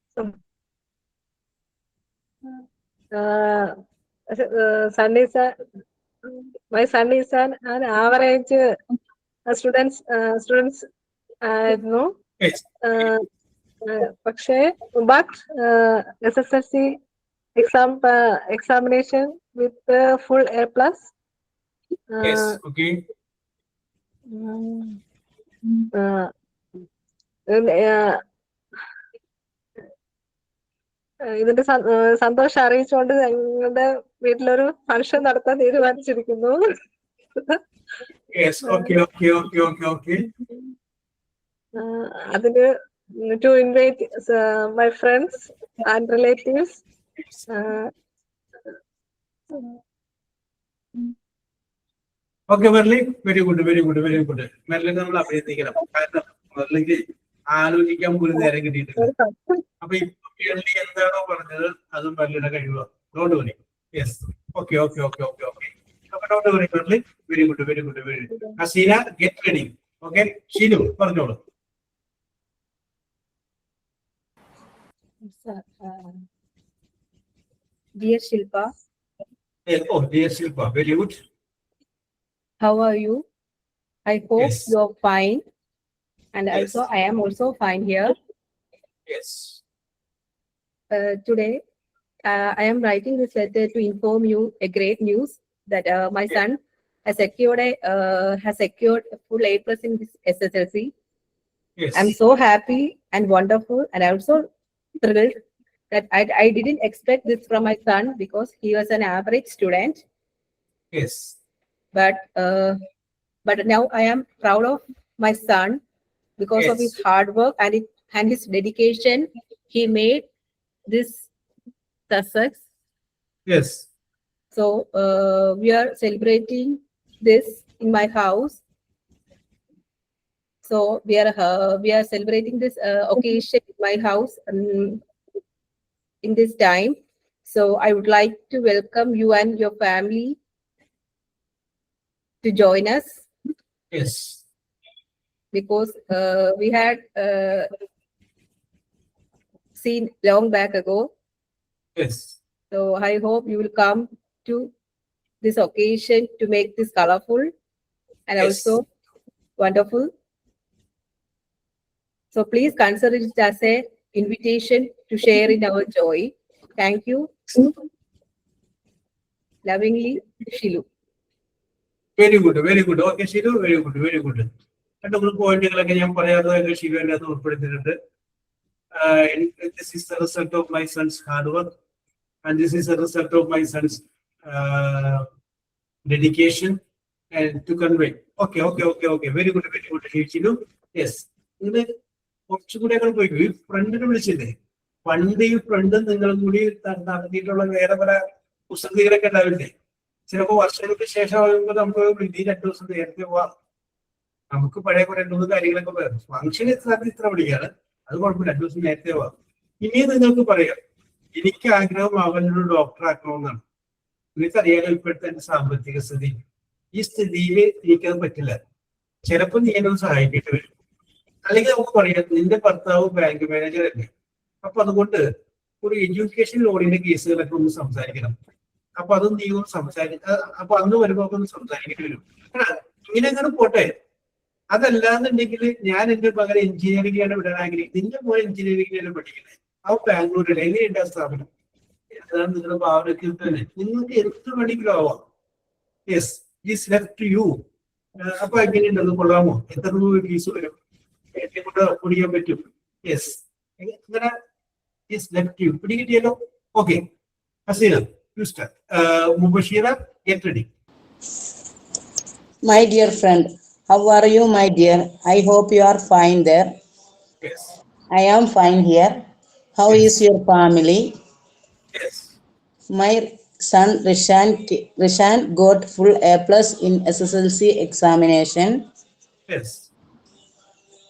B: Son is my son is an average students ആയിരുന്നു.
C: Yes.
B: പക്ഷേ but SSLC examination with full A plus.
C: Yes, okay.
B: ഇതിന്റെ സന്തോഷം അറിയിച്ചുകൊണ്ട് ഞങ്ങളുടെ വീട്ടിലൊരു function നടത്താൻ തീരുമാനിച്ചിരിക്കുന്നു.
C: Yes, okay.
B: അതിന് to invite my friends and relatives.
C: Okay, Merli, very good. Merli നമ്മൾ അഭിനന്ദിക്കണം. കാരണം മെർലിക്ക് ആലോചിക്കാൻ പോലും നേരം കിട്ടിയിട്ടില്ല. അപ്പൊ ഈ മെർലി എന്താണോ പറഞ്ഞത് അതും മെർലിയുടെ കഴിവാണ്. Don't worry. Yes. Okay. അപ്പൊ don't worry, Merli. Very good. Hasina, get ready. Okay. Shinu പറഞ്ഞോളൂ.
F: Dear Shilpa,
C: Oh, dear Shilpa, very good.
F: how are you? I hope
C: Yes.
F: you're fine. And
C: Yes.
F: also, I am also fine here.
C: Yes.
F: Today, I am writing this letter to inform you a great news that my son has secured a full A plus in this SSLC.
C: Yes.
F: I'm so happy and wonderful, and also thrilled that I didn't expect this from my son because he was an average student.
C: Yes.
F: But now I am proud of my son because of
C: Yes.
F: his hard work and his dedication. He made this success.
C: Yes.
F: So we are celebrating this in my house. So we are celebrating this occasion in my house in this time. So I would like to welcome you and your family to join us,
C: Yes.
F: because we had seen long back ago.
C: Yes.
F: So I hope you will come to this occasion to make this colorful and
C: Yes.
F: also wonderful. So please consider it as a invitation to share in our joy. Thank you. Lovingly, Shilu.
C: Very good okay Shinu, very good. രണ്ട് മൂന്ന് പോയിന്റുകളൊക്കെ ഞാൻ പറയാതെ ഷിനു എന്നെ അത് ഉൾപ്പെടുത്തിയിട്ടുണ്ട്. This is the result of my son's hard work and this is the result of my son's dedication and to convey. Okay. Very good Shinu. Yes, ഇത് കുറച്ചുകൂടെ പോയി ഈ ഫ്രണ്ടിനെ വിളിച്ചില്ലേ, പണ്ട് ഈ ഫ്രണ്ട് നിങ്ങളും കൂടി നടത്തിയിട്ടുള്ള വേറെ പല കുസൃതികളൊക്കെ ഉണ്ടാവില്ലേ? ചിലപ്പോ വർഷങ്ങൾക്ക് ശേഷം ആകുമ്പോൾ നമുക്ക് വിധി 2 ദിവസം നേരത്തെ പോവാം. നമുക്ക് പഴയ കുറെ 2 കാര്യങ്ങളൊക്കെ പറയാം. ഫംഗ്ഷൻ ഇത്ര വിളിക്കാണ്, അത് കുഴപ്പമില്ല, 2 ദിവസം നേരത്തെ പോവാം. ഇനിയും നിങ്ങൾക്ക് പറയാം, എനിക്ക് ആഗ്രഹം അവനൊരു ഡോക്ടർ ആക്കണമെന്നാണ്. നിനക്കറിയാലോ ഇപ്പോഴത്തെ എന്റെ സാമ്പത്തിക സ്ഥിതി. ഈ സ്ഥിതിയിൽ എനിക്കത് പറ്റില്ല. ചിലപ്പോൾ നീ എന്നെ സഹായിക്കേണ്ടി വരും. അല്ലെങ്കിൽ നമുക്ക് പറയാം, നിന്റെ ഭർത്താവ് ബാങ്ക് മാനേജർ അല്ലേ, അപ്പൊ അതുകൊണ്ട് ഒരു എഡ്യൂക്കേഷൻ ലോണിന്റെ കേസുകളൊക്കെ ഒന്ന് സംസാരിക്കണം. അപ്പൊ അതും നീ ഒന്ന് അപ്പൊ അന്ന് വരുമ്പോ ഒന്ന് സംസാരിക്കേണ്ടി വരും. ഇങ്ങനെ അങ്ങനെ പോട്ടെ. അതല്ലാന്നുണ്ടെങ്കിൽ ഞാൻ എന്റെ മകനെ എഞ്ചിനീയറിംഗാണ് വിടാൻ ആഗ്രഹിക്കുന്നത്. നിന്റെ മോൻ എഞ്ചിനീയറിംഗിലാണ് പഠിക്കുന്നത്. ആ ബാംഗ്ലൂരിൽ എങ്ങനെയുണ്ട് ആ സ്ഥാപനം? അതാണ് നിങ്ങളുടെ ഭാവനത്തിൽ തന്നെ. നിങ്ങൾക്ക് എന്ത് വേണമെങ്കിലും ആവാം. Yes, is left to you. അപ്പൊ എങ്ങനെയുണ്ടത്, കൊള്ളാമോ? എത്ര രൂപ ഫീസ് വരും? എന്നെ കൊണ്ട് കുടിക്കാൻ പറ്റും? യെസ്, ഇങ്ങനെ ഈസ് ലെഫ്റ്റ് ടു യു. പിടികിട്ടിയല്ലോ? Okay, Haseena you start. Mubashira, get ready.
E: My dear friend, how are you, my dear? I hope you are fine there.
C: Yes.
E: I am fine here. How
C: Yes.
E: is your family?
C: Yes.
E: My son Rishan got full A plus in SSLC examination.
C: Yes.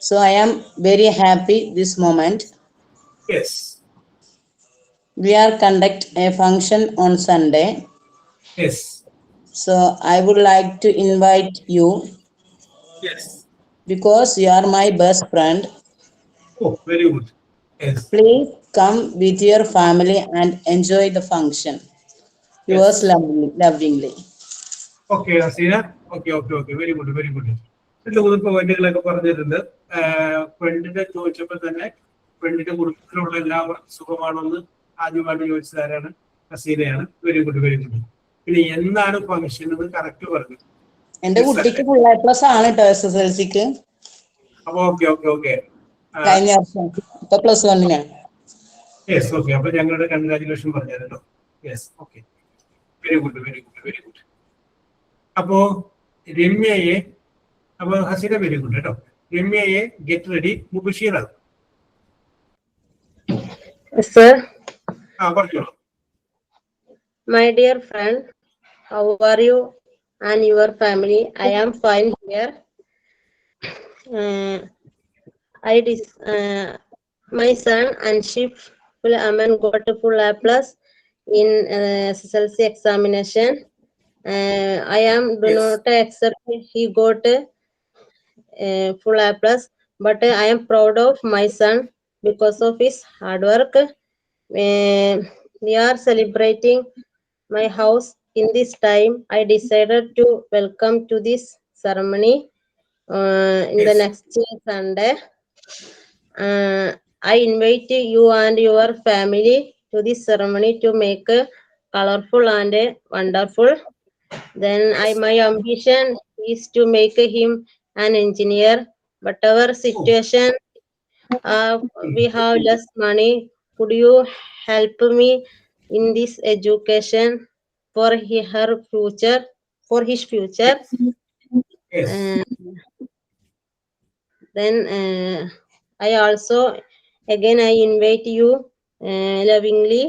E: So I am very happy this moment.
C: Yes.
E: We are conduct a function on Sunday.
C: Yes.
E: So I would like to invite you
C: Yes.
E: because you are my best friend.
C: Oh, very good. Yes.
E: Please come with your family and enjoy the function. Yours
C: Yes.
E: lovingly.
C: Okay Haseena, okay okay okay, very good very good. ഇതിന്റെ മൂന്ന് പോയിന്റുകളൊക്കെ പറഞ്ഞിട്ടുണ്ട്. ഫ്രണ്ടിനെ ചോദിച്ചപ്പോൾ തന്നെ ഫ്രണ്ടിന്റെ കുടുംബത്തിലുള്ള എല്ലാവർക്കും സുഖമാണെന്ന് ആദ്യമായിട്ട് ചോദിച്ചത് ആരാണ്? ഹസീനയാണ്. Very good very good. പിന്നെ എന്താണ് ഫംഗ്ഷൻ എന്ന് കറക്റ്റ് പറഞ്ഞു.
E: എന്റെ കുട്ടിക്ക് ഫുൾ എ പ്ലസ് ആണ് കേട്ടോ SSLCക്ക്.
C: അപ്പൊ ഓക്കെ ഓക്കെ ഓക്കെ.
E: കഴിഞ്ഞ വർഷം ഇപ്പൊ +1
C: യെസ് ഓക്കെ. അപ്പൊ ഞങ്ങളുടെ കൺഗ്രാജുലേഷൻ പറഞ്ഞു കേട്ടോ. Yes okay, very good very good very good. അപ്പോ രമ്യയെ, അപ്പൊ ഹസീന വെരി ഗുഡ് കേട്ടോ. രമ്യയെ ഗെറ്റ് റെഡി മുബഷീറാണ്.
G: Sir,
C: പറഞ്ഞോളൂ.
G: my dear friend, how are you and your family? I am fine here. My son Anshif Aman got a full A plus in SSLC examination. I do
C: Yes.
G: not accept he got full A plus, but I am proud of my son because of his hard work. We are celebrating my house. In this time, I decided to welcome to this ceremony in the
C: Yes.
G: next Sunday. I invite you and your family to this ceremony to make colorful and wonderful. Then my ambition is to make him an engineer. Whatever situation, we have less money. Could you help me in this education for her future, for his future?
C: Yes.
G: Then I also again I invite you lovingly.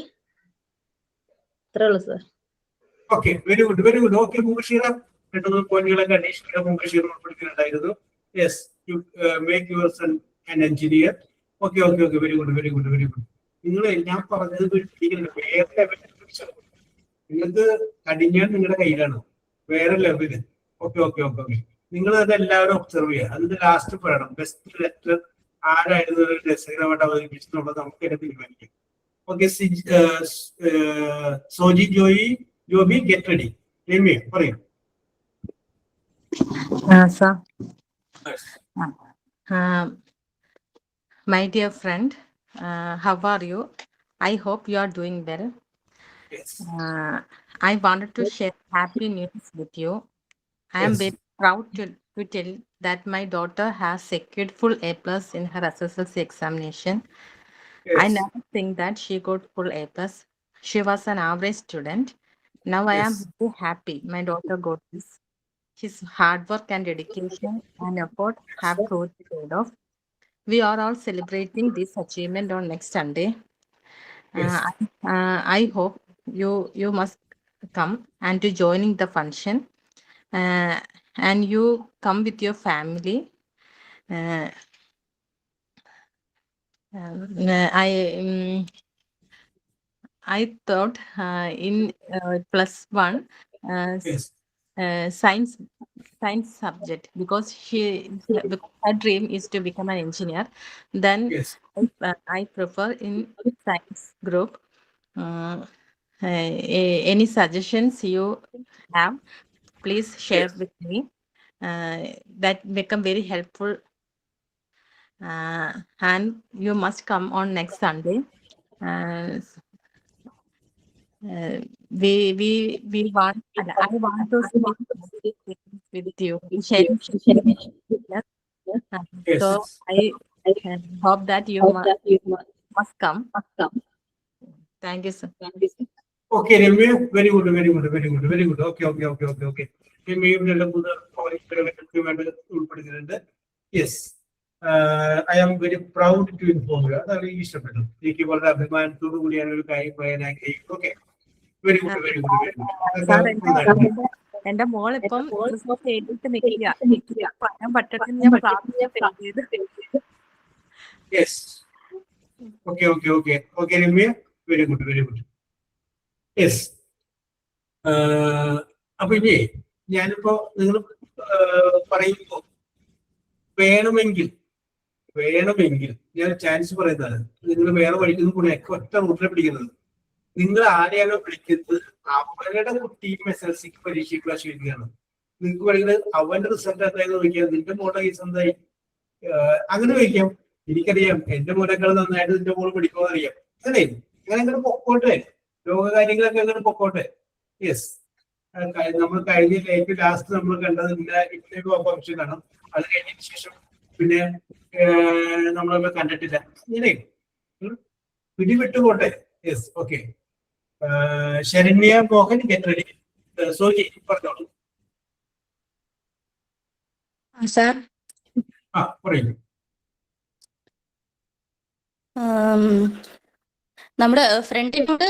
G: Sir.
C: Okay, very good very good. Okay Mubashira, 2 പോയിന്റുകളൊക്കെ അന്വേഷിക്കാൻ മുബഷീർ ഉൾപ്പെടുത്തിയിട്ടുണ്ടായിരുന്നു. Yes, you make your son an engineer. Okay okay okay, very good very good very good. നിങ്ങൾ ഞാൻ പറഞ്ഞത് പിടിക്കുന്നുണ്ട്. വേറെ ലെവലിൽ നിങ്ങൾക്ക് കടിഞ്ഞാൻ നിങ്ങളുടെ കയ്യിലാണ്, വേറെ level. Okay okay okay okay. നിങ്ങൾ അത് എല്ലാവരും ഒബ്സർവ് ചെയ്യുക. അതിന്റെ ലാസ്റ്റ് പറയണം ബെസ്റ്റ് ലെറ്റർ ആരായിരുന്നു രസകരമായിട്ട് അവതരിപ്പിച്ചെന്നുള്ളത് നമുക്ക് തന്നെ തീരുമാനിക്കാം. Okay, Soji Joby get ready. Ramya പറയൂ.
H: Sir, my dear friend, how are you? I hope you are doing well.
C: Yes.
H: I wanted to share happy news with you. I am
C: Yes.
H: very proud to tell that my daughter has secured full A plus in her SSLC examination.
C: Yes.
H: I never think that she got full A plus. She was an average student. Now I am
C: Yes.
H: very happy my daughter got this. His hard work and dedication and effort have proved paid off. We are all celebrating this achievement on next Sunday.
C: Yes.
H: I hope you must come and to joining the function, and you come with your family. I thought in +1
C: Yes.
H: science subject because her dream is to become an engineer. Then
C: Yes.
H: I prefer in science group. Any suggestions you have, please share
C: Yes.
H: with me. That become very helpful. And you must come on next Sunday. We want. I want to speak with you. Share.
C: Yes.
H: So I hope that you must come. Thank you, sir.
C: Okay Ramya, very good very good very good very good. Okay okay okay okay okay. രമ്യയും 2-3 പോയിന്റുകളൊക്കെ കൃത്യമായിട്ട് ഉൾപ്പെടുത്തിയിട്ടുണ്ട്. Yes, I am very proud to inform you. അത് എനിക്ക് ഇഷ്ടപ്പെട്ടു. എനിക്ക് വളരെ അഭിമാനത്തോടു കൂടിയാണ് ഒരു കാര്യം പറയാൻ ആഗ്രഹിക്കുന്നത്. Okay, very good, very good, very
H: sir
C: good.
H: എന്റെ മോൾ ഇപ്പം ക്രിസ്മസ് എഴുതിട്ട് നിൽക്കുക. പറയാൻ പറ്റട്ടെ ഞാൻ പ്രാർത്ഥിച്ചു.
C: Yes, okay okay okay okay Ramya, very good, very good. Yes. അപ്പൊ ഇനി ഞാനിപ്പോ നിങ്ങൾ പറയുമ്പോ വേണമെങ്കിൽ ഞാൻ ചാൻസ് പറയുന്നതാണ്. നിങ്ങൾ വേറെ വഴിക്കുന്ന കൂടെ ഒക്കെ ഒറ്റ റൂട്ടിനെ പിടിക്കുന്നത്. നിങ്ങൾ ആരെയാണോ വിളിക്കുന്നത് അവരുടെ കുട്ടിയും SSLC പരീക്ഷയ്ക്ക് ശരിയാണ്. നിങ്ങൾക്ക് പഠിക്കുന്നത് അവന്റെ റിസൾട്ട് എന്തായെന്ന് ചോദിക്കാം. നിന്റെ മോളുടെ കേസ് എന്തായി അങ്ങനെ ചോദിക്കാം. എനിക്കറിയാം എന്റെ മോനേക്കാൾ നന്നായിട്ട് നിന്റെ മോള് പഠിക്കുമെന്ന് അറിയാം. അങ്ങനെ അങ്ങനെ പൊക്കോട്ടെ, ലോകകാര്യങ്ങളൊക്കെ അങ്ങനെ പൊക്കോട്ടെ. യെസ്, നമ്മൾ കഴിഞ്ഞ ഏറ്റവും ലാസ്റ്റ് നമ്മൾ കണ്ടത് ഇന്ന ഫംഗ്ഷൻ ആണ്. അത് കഴിഞ്ഞതിന് ശേഷം പിന്നെ നമ്മളൊക്കെ കണ്ടിട്ടില്ല. ഇങ്ങനെ പിടിവിട്ടുപോട്ടെ. Yes, okay. Saranya Mohan, get ready. Soji പറഞ്ഞോളൂ.
D: സാർ,
C: പറയൂ.
D: നമ്മുടെ ഫ്രണ്ടിനോട്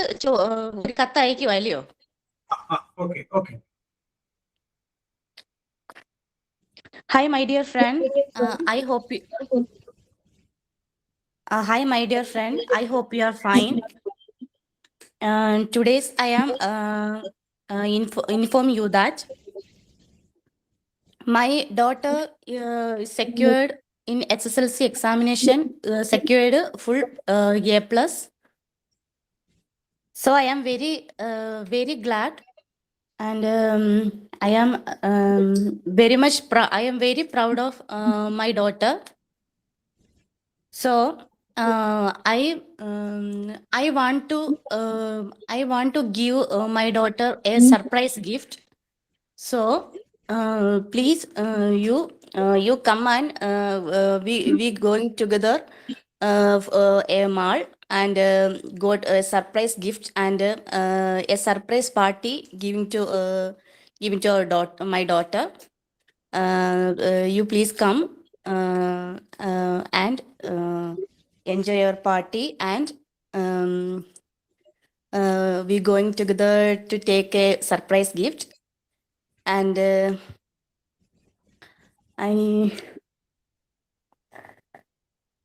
D: ഒരു കത്ത് അയക്കുവാ അല്ലയോ?
C: Okay okay.
D: Hi, my dear friend. I hope you. Hi, my dear friend. I hope you are fine. Today's I am inform you that my daughter secured in SSLC examination, secured full A+. So I am very glad, and I am I am very proud of my daughter. So I want to give my daughter a surprise gift. So please you come and we going together a mall and got a surprise gift and a surprise party giving to our daughter, my daughter. You please come and enjoy your party, and we going together to take a surprise gift. And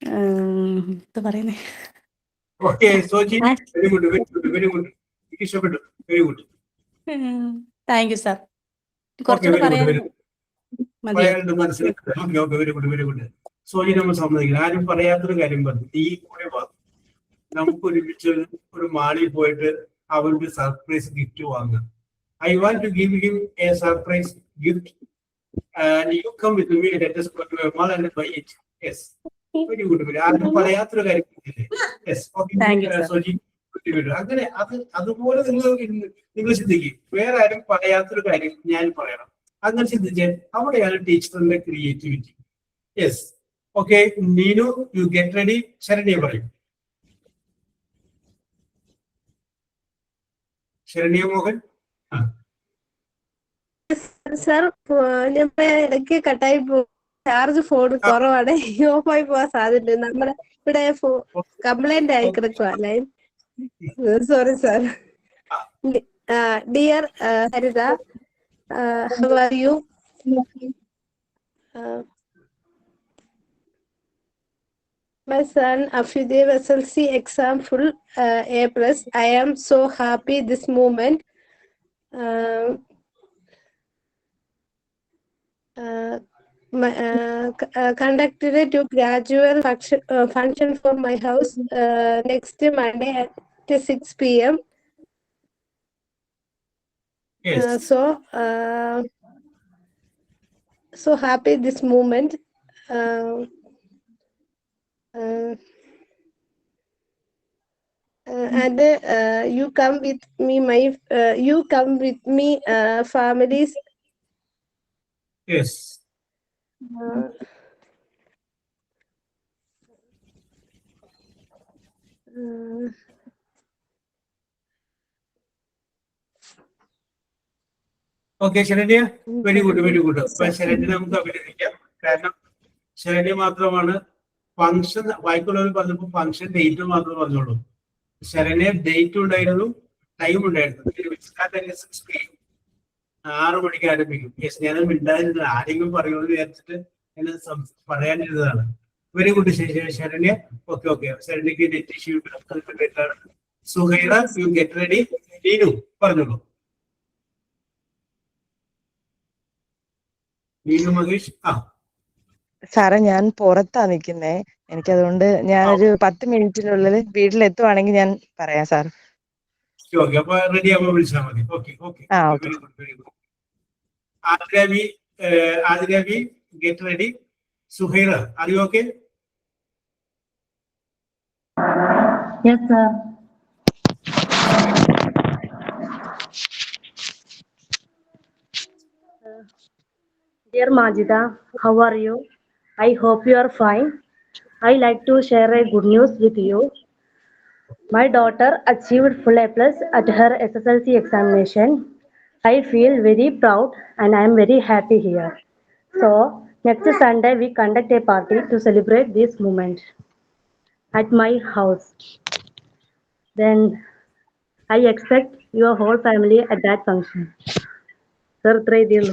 D: എന്താ പറയുന്നേ?
C: Okay Soji, very good, very good, very good. എനിക്ക് ഇഷ്ടപ്പെട്ടു. Very good.
D: Thank you sir. കുറച്ചുകൂടെ പറയാനുണ്ട്.
C: മനസ്സിലാക്കി. Okay, very good, very good. Soji നമ്മൾ സമ്മതിക്കണം. ആരും പറയാത്തൊരു കാര്യം പറഞ്ഞു. ഈ കൂടെ നമുക്ക് ഒരുമിച്ച് ഒരു മാളിൽ പോയിട്ട് അവർക്ക് സർപ്രൈസ് ഗിഫ്റ്റ് വാങ്ങാം. I want to give him a surprise gift and you come with me. Let us go to a mall and buy it. Yes, very good. ആരും പറയാത്തൊരു കാര്യം. Yes, okay Soji. അങ്ങനെ അതുപോലെ നിങ്ങൾ ചിന്തിക്കും. വേറെ ആരും പറയാത്തൊരു കാര്യം ഞാൻ പറയണം. അങ്ങനെ ചിന്തിച്ചാൽ അവിടെയാണ് ടീച്ചറിന്റെ creativity. Yes, okay. Neenu, U get ready. Saranya പറയും. ശരണ്യ മോഹൻ.
B: സാർ, ഞാൻ ഇടയ്ക്ക് കട്ടായി പോകും. ചാർജ് ഫോൺ കുറവാണ്, ഓഫായി പോവാൻ സാധ്യത. നമ്മുടെ ഇവിടെ കംപ്ലൈന്റ് ആയി കിടക്കുക line. Sorry sir. Dear Haritha, how are you? My son Afyudev SLC exam full A+. I am so happy this moment. Conducted to gradual function for my house next Monday at 6 p.m.
C: Yes.
B: So happy this moment. And you come with me, families.
C: Yes. Okay Saranya, very good, very good. അപ്പൊ ശരണ്യ നമുക്ക് അഭിനന്ദിക്കാം. കാരണം ശരണ്യ മാത്രമാണ് function ബാക്കിയുള്ളവർ പറഞ്ഞപ്പോൾ function date മാത്രമേ പറഞ്ഞോളൂ. Saranya date ഉണ്ടായിരുന്നു, time ഉണ്ടായിരുന്നു. 6 മണിക്ക് ആരംഭിക്കും. യെസ്, ഞാനും മിണ്ടായിരുന്നത് ആരെങ്കിലും പറയുമെന്ന് വിചാരിച്ചിട്ട് എന്നെ പറയാനിരുന്നതാണ്. Very good Saranya. Okay okay, ശരണ്യക്ക് നെറ്റ് ഇഷ്യൂ ആണ്. Suhaira, you get ready. Neenu പറഞ്ഞോളൂ. നീനു മഹേഷ്.
I: സാറേ, ഞാൻ പുറത്താ നിൽക്കുന്നേ. എനിക്കതുകൊണ്ട് ഞാനൊരു 10 മിനിറ്റിനുള്ളിൽ വീട്ടിലെത്തുവാണെങ്കിൽ ഞാൻ പറയാം സാർ.
C: ഓക്കെ, അപ്പൊ റെഡി ആകുമ്പോൾ വിളിച്ചാൽ മതി. Okay okay,
I: okay.
C: Very good very good. Athira B get ready. Suhaira, are you okay?
J: Yes, sir.
K: Dear Majida, how are you? I hope you are fine. I like to share a good news with you. My daughter achieved full A+ at her SSLC examination. I feel very proud and I am very happy here. So, next Sunday we conduct a party to celebrate this moment at my house. Then I expect your whole family at that function. Sir, try deal.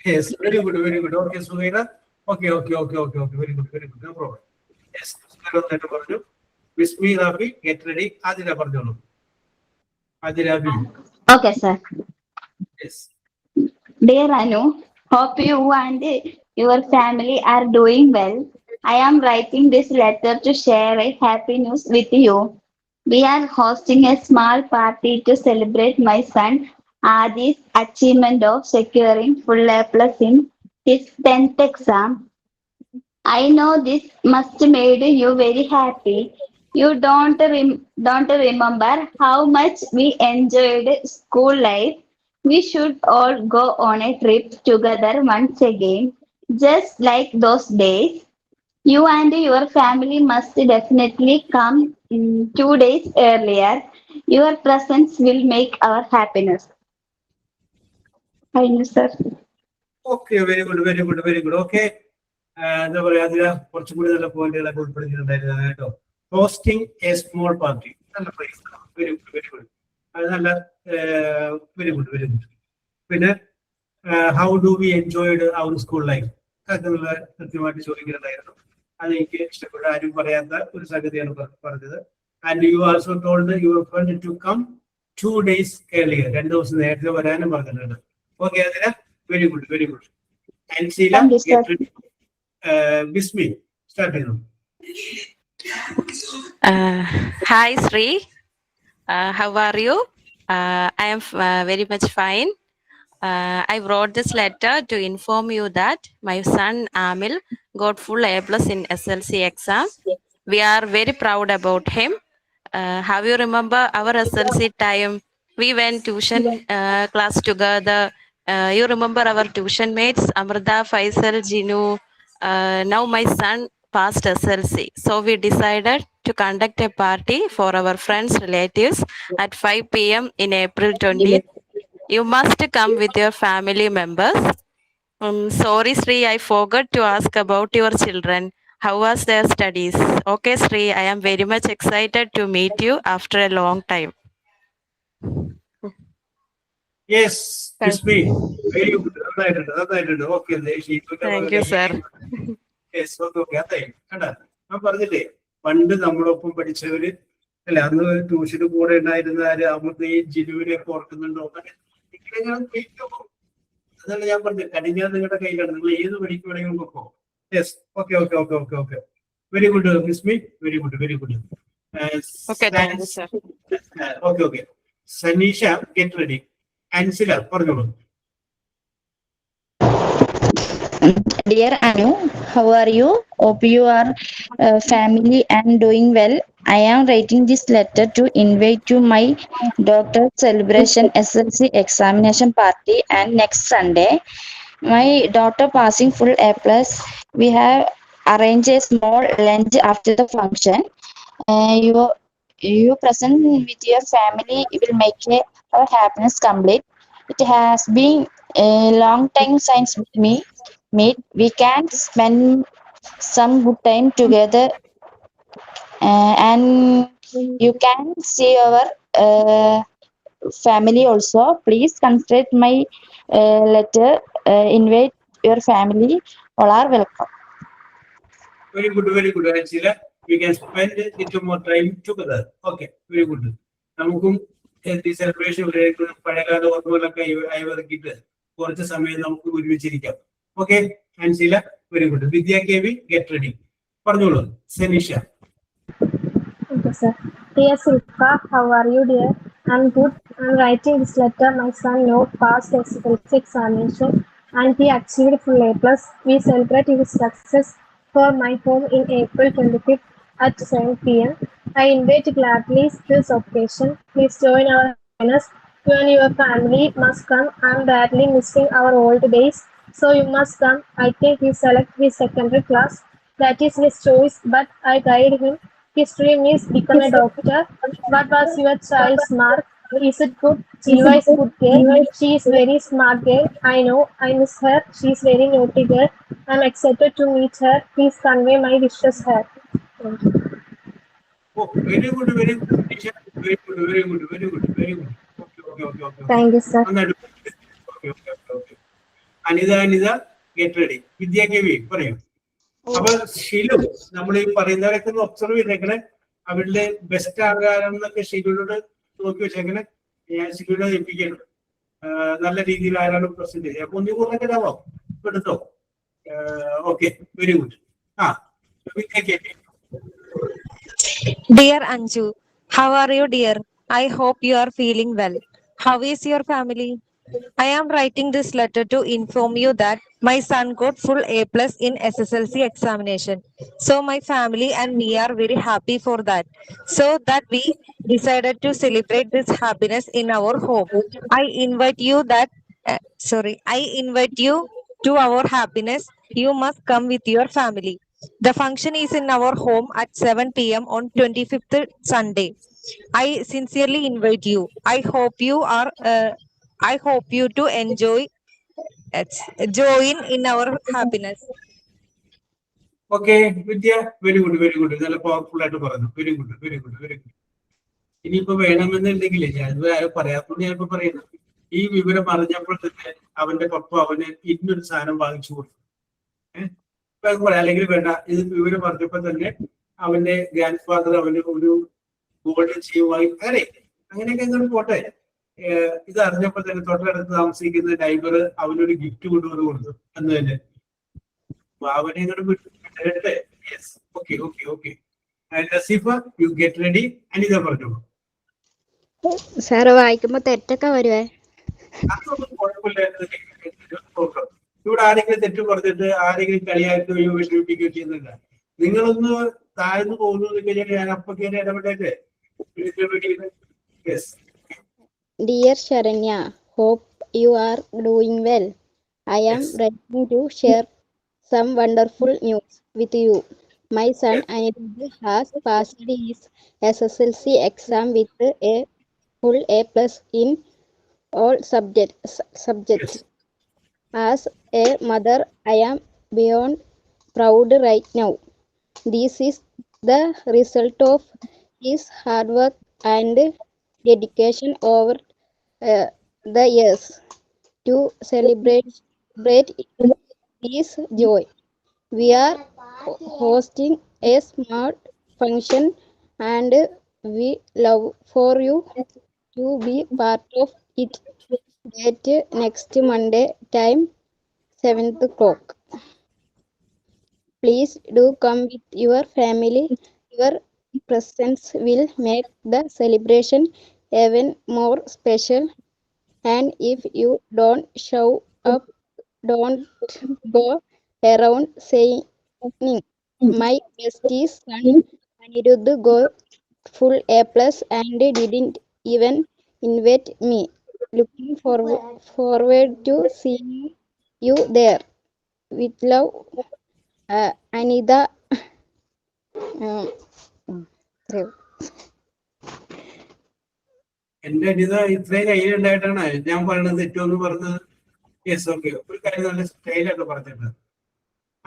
C: Yes, very good, very good. Okay, Suhaira. Okay, very good, no problem. Yes, നന്നായിട്ട് പറഞ്ഞു. Vismi Rafi get ready. Athira പറഞ്ഞോളൂ. ആതിരാബി.
J: Okay, sir.
C: Yes.
J: Dear Anu, hope you and your family are doing well. I am writing this letter to share a happy news with you. We are hosting a small party to celebrate my son Adi's achievement of securing full A+ in his 10th exam. I know this must made you very happy. You don't remember how much we enjoyed school life. We should all go on a trip together once again, just like those days. You and your family must definitely come 2 days earlier. Your presence will make our happiness. Thank you, sir.
C: Okay, very good. Okay. എന്താ പറയാ, അതിന് കുറച്ചും കൂടി നല്ല പോയിന്റുകളൊക്കെ ഉൾപ്പെടുത്തിയിട്ടുണ്ടായിരുന്നു കേട്ടോ. Hosting a small party, നല്ല പ്രൈസ്. Very good. അത് നല്ല വെരി ഗുഡ്. പിന്നെ how do we enjoyed our school life എന്നുള്ള കൃത്യമായിട്ട് ചോദിക്കുന്നുണ്ടായിരുന്നു. അത് എനിക്ക് ഇഷ്ടപ്പെട്ട, ആരും പറയാത്ത ഒരു സംഗതിയാണ് പറഞ്ഞത്. And you also told your friend to come 2 days earlier. 2 ദിവസം നേരത്തെ വരാനും പറഞ്ഞിട്ടുണ്ട്. ഓക്കെ, അതിന് very good. And Sheela get ready. Bismi, start ചെയ്യുന്നു.
L: Hi Sri, how are you? I am very much fine. I wrote this letter to inform you that my son Amil got full A+ in SLC exam. We are very proud about him. Have you remember our SLC time? We went tuition class together. You remember our tuition mates Amrita, Faisal, Jinu. Now my son passed SLC, so we decided to conduct a party for our friends, relatives at 5 p.m. in April 20th. You must come with your family members. Sorry Sri, I forgot to ask about your children. How was their studies? Okay Sri, I am very much excited to meet you after a long time.
C: Yes, Bismi, very good. നന്നായിട്ടുണ്ട്. Okay,
L: Thank you sir.
C: Yes, okay. അതെ, കണ്ടാ ഞാൻ പറഞ്ഞില്ലേ, പണ്ട് നമ്മളൊപ്പം പഠിച്ചവര് അല്ലെ, അന്ന് ട്യൂഷന് കൂടെ ഉണ്ടായിരുന്ന അമൃത ജിനുവിനെയൊക്കെ ഓർക്കുന്നുണ്ടോ? അതല്ല ഞാൻ പറഞ്ഞത്, കടിഞ്ഞാൽ നിങ്ങളുടെ കയ്യിലാണ്, നിങ്ങൾ ഏത് പഠിക്ക് വേണമെങ്കിലും നോക്കോ. Yes, okay. Very good Mismi, very good.
L: Okay, thank you sir.
C: Okay. Saneesha get ready. Ansila പറഞ്ഞോളൂ.
J: Dear Anu, how are you? Hope you are family and doing well. I am writing this letter to invite to my daughter's celebration SLC examination party and next Sunday. My daughter passing full A+. We have arranged a small lunch after the function. You present with your family will make our happiness complete. It has been a long time since with me. meet, we can spend some good time together, and you can see our family also. Please consider my letter. Invite your family. All are welcome.
C: Very good, very good, Angela. We can spend a little more time together. Okay, very good. നമുക്കും ഈ celebration പഴയകാല ഓർമ്മകളൊക്കെ അയവിറക്കിയിട്ട് കുറച്ച് സമയം നമുക്ക് ഒരുമിച്ചിരിക്കാം. Okay Ansila, very good. Vidya K V, get ready. പറഞ്ഞോളൂ Seneesha.
B: Okay, sir. Dear Silka, how are you, dear? I'm good. I'm writing this letter. My son now passed SSLC examination and he achieved full A+. We celebrate his success for my home in April 25th at 7 p.m. I invite gladly this occasion. Please join our happiness. You and your family must come. I'm badly missing our old days, so you must come. I think he select his secondary class. That is his choice, but I guide him. His dream is become a doctor. What was your child's mark? Is it good? Jiva is good girl. She is very smart girl. I know. I miss her. She is very naughty girl. I'm excited to meet her. Please convey my wishes her. Thank you.
C: Oh, very good, very good. Very good, very good, very good, very good. Okay.
B: Thank you, sir.
C: Okay. Anitha, get ready. Vidya K V, പറയൂ. അപ്പൊ ഷീലു, നമ്മൾ ഈ പറയുന്നവരൊക്കെ ഒന്ന് observe ചെയ്തേക്കണേ. അവരുടെ best ആകാരം എന്നൊക്കെ ഷീലുയോട് നോക്കി വെച്ചേക്കണേ. ഞാൻ ഷീലുടെ ഏൽപ്പിക്കണം. നല്ല രീതിയിൽ ആരാണ് പ്രസന്റ് ചെയ്യുക. അപ്പൊ ഒന്നി കൂടുതലൊക്കെ ഇടാവോ? എടുത്തോ. Okay, very good. Vidya K V.
M: Dear Anju, how are you, dear? I hope you are feeling well. How is your family? I am writing this letter to inform you that my son got full A+ in SSLC examination. So my family and me are very happy for that. So that we decided to celebrate this happiness in our home. I invite you to our happiness. You must come with your family. The function is in our home at 7 p.m. on 25th Sunday. I sincerely invite you. I hope you to join in our happiness.
C: Okay Vidya, very good, very good. നല്ല powerful ആയിട്ട് പറഞ്ഞു. Very good, very good, very good. ഇനിയിപ്പോ വേണമെന്നുണ്ടെങ്കിലേ ഞാൻ പറയാത്തോണ്ട് ഞാനിപ്പോ പറയുന്നത്, ഈ വിവരം അറിഞ്ഞപ്പോൾ തന്നെ അവന്റെ പപ്പ അവന് ഇന്നൊരു സാധനം വാങ്ങിച്ചു കൊടുത്തു. അല്ലെങ്കിൽ വേണ്ട, ഇത് വിവരം പറഞ്ഞപ്പോ തന്നെ അവന്റെ ഗ്രാൻഡ് ഫാദർ അവന് ഒരു ഗോൾഡൻ ചെയിൻ വാങ്ങി. അങ്ങനെയൊക്കെ അങ്ങോട്ട് പോട്ടെ. ഇത് അറിഞ്ഞപ്പോ തന്നെ തൊട്ടടുത്ത് താമസിക്കുന്ന നൈബർ അവനൊരു ഗിഫ്റ്റ് കൊണ്ടുവന്ന് കൊടുത്തു എന്ന് തന്നെ. അപ്പൊ അവനെ അങ്ങോട്ട് വിട്ടേ. Yes, okay. Naseefa, you get ready. Anitha പറഞ്ഞോളൂ.
N: സാറ് വായിക്കുമ്പോ തെറ്റൊക്കെ വരുവേ?
C: അതൊന്നും കുഴപ്പമില്ലായിരുന്നു. ഇവിടെ ആരെങ്കിലും തെറ്റ് പറഞ്ഞിട്ട് ആരെങ്കിലും കളിയാക്കുകയോ വിഷമിപ്പിക്കുകയോ ചെയ്യുന്നില്ല. നിങ്ങളൊന്ന് താഴ്ന്നു പോകുന്നു കഴിഞ്ഞാൽ ഞാൻ അപ്പൊ കയറി ഇടപെട്ടേ.
N: Dear Sharanya, hope you are doing well. I am writing to share some wonderful news with you. My son Anirudh has passed his SSLC exam with a full A+ in all subjects. As a mother, I am beyond proud right now. This is the result of his hard work and dedication over the years. To celebrate his joy, we are hosting a small function and we love for you to be part of it. Date next Monday, time 7 o'clock. Please do come with your family. Your presence will make the celebration even more special. And if you don't show up, don't go around saying my bestie son Anirudh got full A+ and didn't even invite me. Looking forward to seeing you there. With love, Anida.
C: എന്റെ അനിത ഇത്രയും കയ്യിലുണ്ടായിട്ടാണ് ഞാൻ പറയുന്നത് തെറ്റോന്ന് പറഞ്ഞത്. Yes, okay. ഒരു കാര്യം നല്ല സ്റ്റൈലൊക്കെ പറഞ്ഞിട്ടുണ്ട്.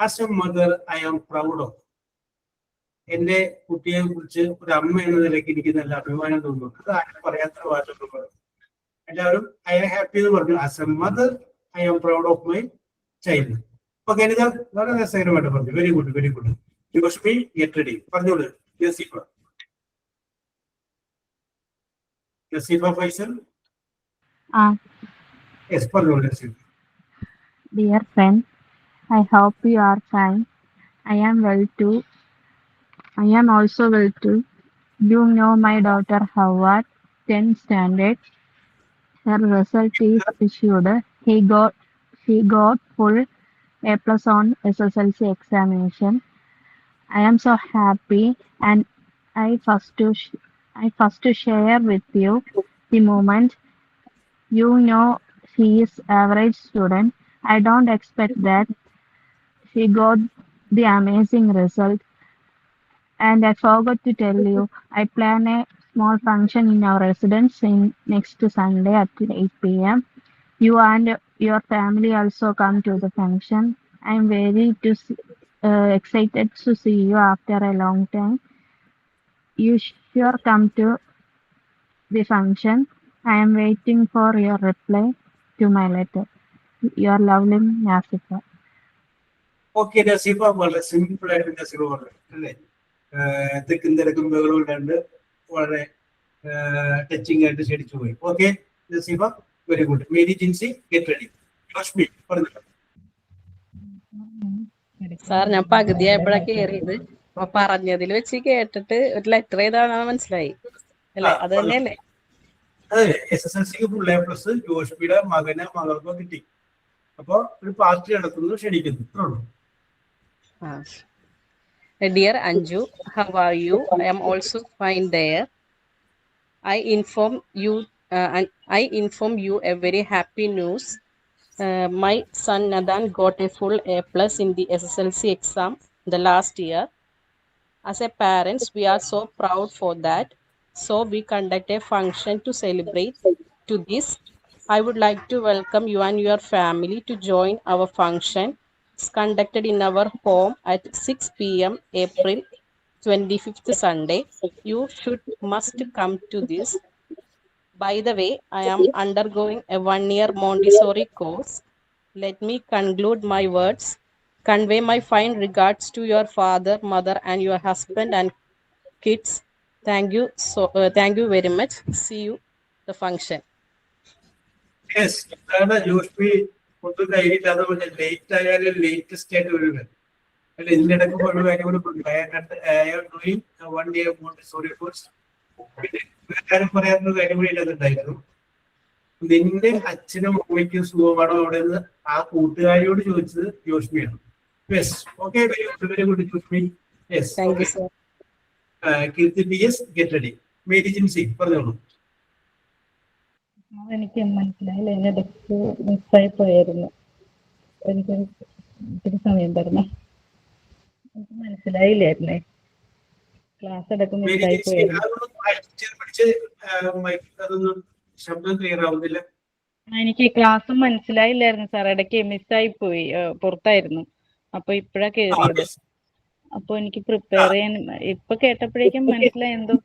C: As a mother, I am proud of. എന്റെ കുട്ടിയെ കുറിച്ച് ഒരു അമ്മ എന്ന നിലയ്ക്ക് എനിക്ക് നല്ല അഭിമാനം തോന്നുന്നു. അത് ആരും പറയാത്ത വാചകം പറഞ്ഞു. എല്ലാവരും ഐ ആം ഹാപ്പി എന്ന് പറഞ്ഞു. As a mother I am proud of my child. Okay, Anitha വളരെ രസകരമായിട്ട് പറഞ്ഞു. Very good, very good. Yoshmi get ready. പറഞ്ഞോളൂ യസീഫ. യസീഫ ഫൈസൽ. യെസ്, പറഞ്ഞോളൂ Yaseefa.
J: Dear friend, I hope you are fine. I am well too. I am also well too. You know my daughter Howard, 10th standard. Her result is issued. She got full A plus on SSLC examination. I am so happy, and I first to share with you the moment. You know she is average student. I don't expect that. She got the amazing result. And I forgot to tell you, I plan a small function in our residence in next Sunday at 8 p.m. You and your family also come to the function. I'm very excited to see you after a long time. You sure come to the function. I am waiting for your reply to my letter. Your lovely Nasifa.
C: Okay, Naseefa വളരെ simple ആയിട്ട് നസീഫ പറഞ്ഞു അല്ലേ? തെക്കും തിരക്കും ബഹളവും കണ്ട് വളരെ touching ആയിട്ട് ക്ഷണിച്ചു പോയി. Okay Naseefa, very good. Mary Jincy get ready. Lakshmi പറഞ്ഞു.
O: സാർ, ഞാൻ പകുതിയായപ്പോഴാണ് കയറിയത്. അപ്പൊ പറഞ്ഞതിൽ വെച്ച് കേട്ടിട്ട് ഒരു ലെറ്റർ ഏതാണെന്ന് മനസ്സിലായി അല്ലേ? അത് തന്നെയല്ലേ?
C: അതെ, SSLC ഫുൾ A പ്ലസ് യോഷ്മിയുടെ മകൾക്കോ കിട്ടി. അപ്പൊ ഒരു പാർട്ടി നടത്തുന്നു, ക്ഷണിക്കുന്നു.
O: Dear Anju, how are you? I am also fine there. I inform you a very happy news. My son Nadan got a full A plus in the SSLC exam the last year. As a parents, we are so proud for that. So we conduct a function to celebrate to this. I would like to welcome you and your family to join our function. It's conducted in our home at 6 p.m. April 25th Sunday. You must come to this. By the way, I am undergoing a 1-year Montessori course. Let me conclude my words. Convey my fine regards to your father, mother, and your husband and kids. Thank you very much. See you the function.
C: Yes, യോഷ്മി ഒട്ടും ധൈര്യമില്ലാതെ പറഞ്ഞാൽ late ആയാലും latest ആയിട്ട് വരുന്നത് അല്ല. ഇതിനിടയ്ക്ക് ഒരു കാര്യം കൂടി ഡൂയിങ് 1 year Montessori course. കാര്യം പറയാനൊരു കാര്യം കൂടി ഇതിനകത്തുണ്ടായിരുന്നു. നിന്റെ അച്ഛനും അമ്മയ്ക്കും സുഖമാണോ അവിടെ നിന്ന് ആ കൂട്ടുകാരിയോട് ചോദിച്ചത് യോഷ്മിയാണ്. Yes, okay, very good, very good Yoshmi. Yes, Keerthi PS get ready. Mary Jincy പറഞ്ഞോളൂ.
J: എനിക്ക് മനസ്സിലായില്ല, എന്നതൊക്കെ മിസ്സായി പോയായിരുന്നു. എനിക്കൊരു ഇത്തിരി സമയം തരണേ. എനിക്ക് മനസ്സിലായില്ലായിരുന്നേ, ക്ലാസ് എടുക്കും മിസ്സായി പോയായിരുന്നു. എനിക്ക് ക്ലാസ് മനസ്സിലായില്ലായിരുന്നു സാർ, ഇടയ്ക്ക് മിസ്സായി പോയി, പുറത്തായിരുന്നു. അപ്പൊ ഇപ്പഴാ കേറിയത്. അപ്പൊ എനിക്ക് പ്രിപ്പയർ ചെയ്യാൻ ഇപ്പൊ കേട്ടപ്പോഴേക്കും മനസ്സിലായി, എന്തോ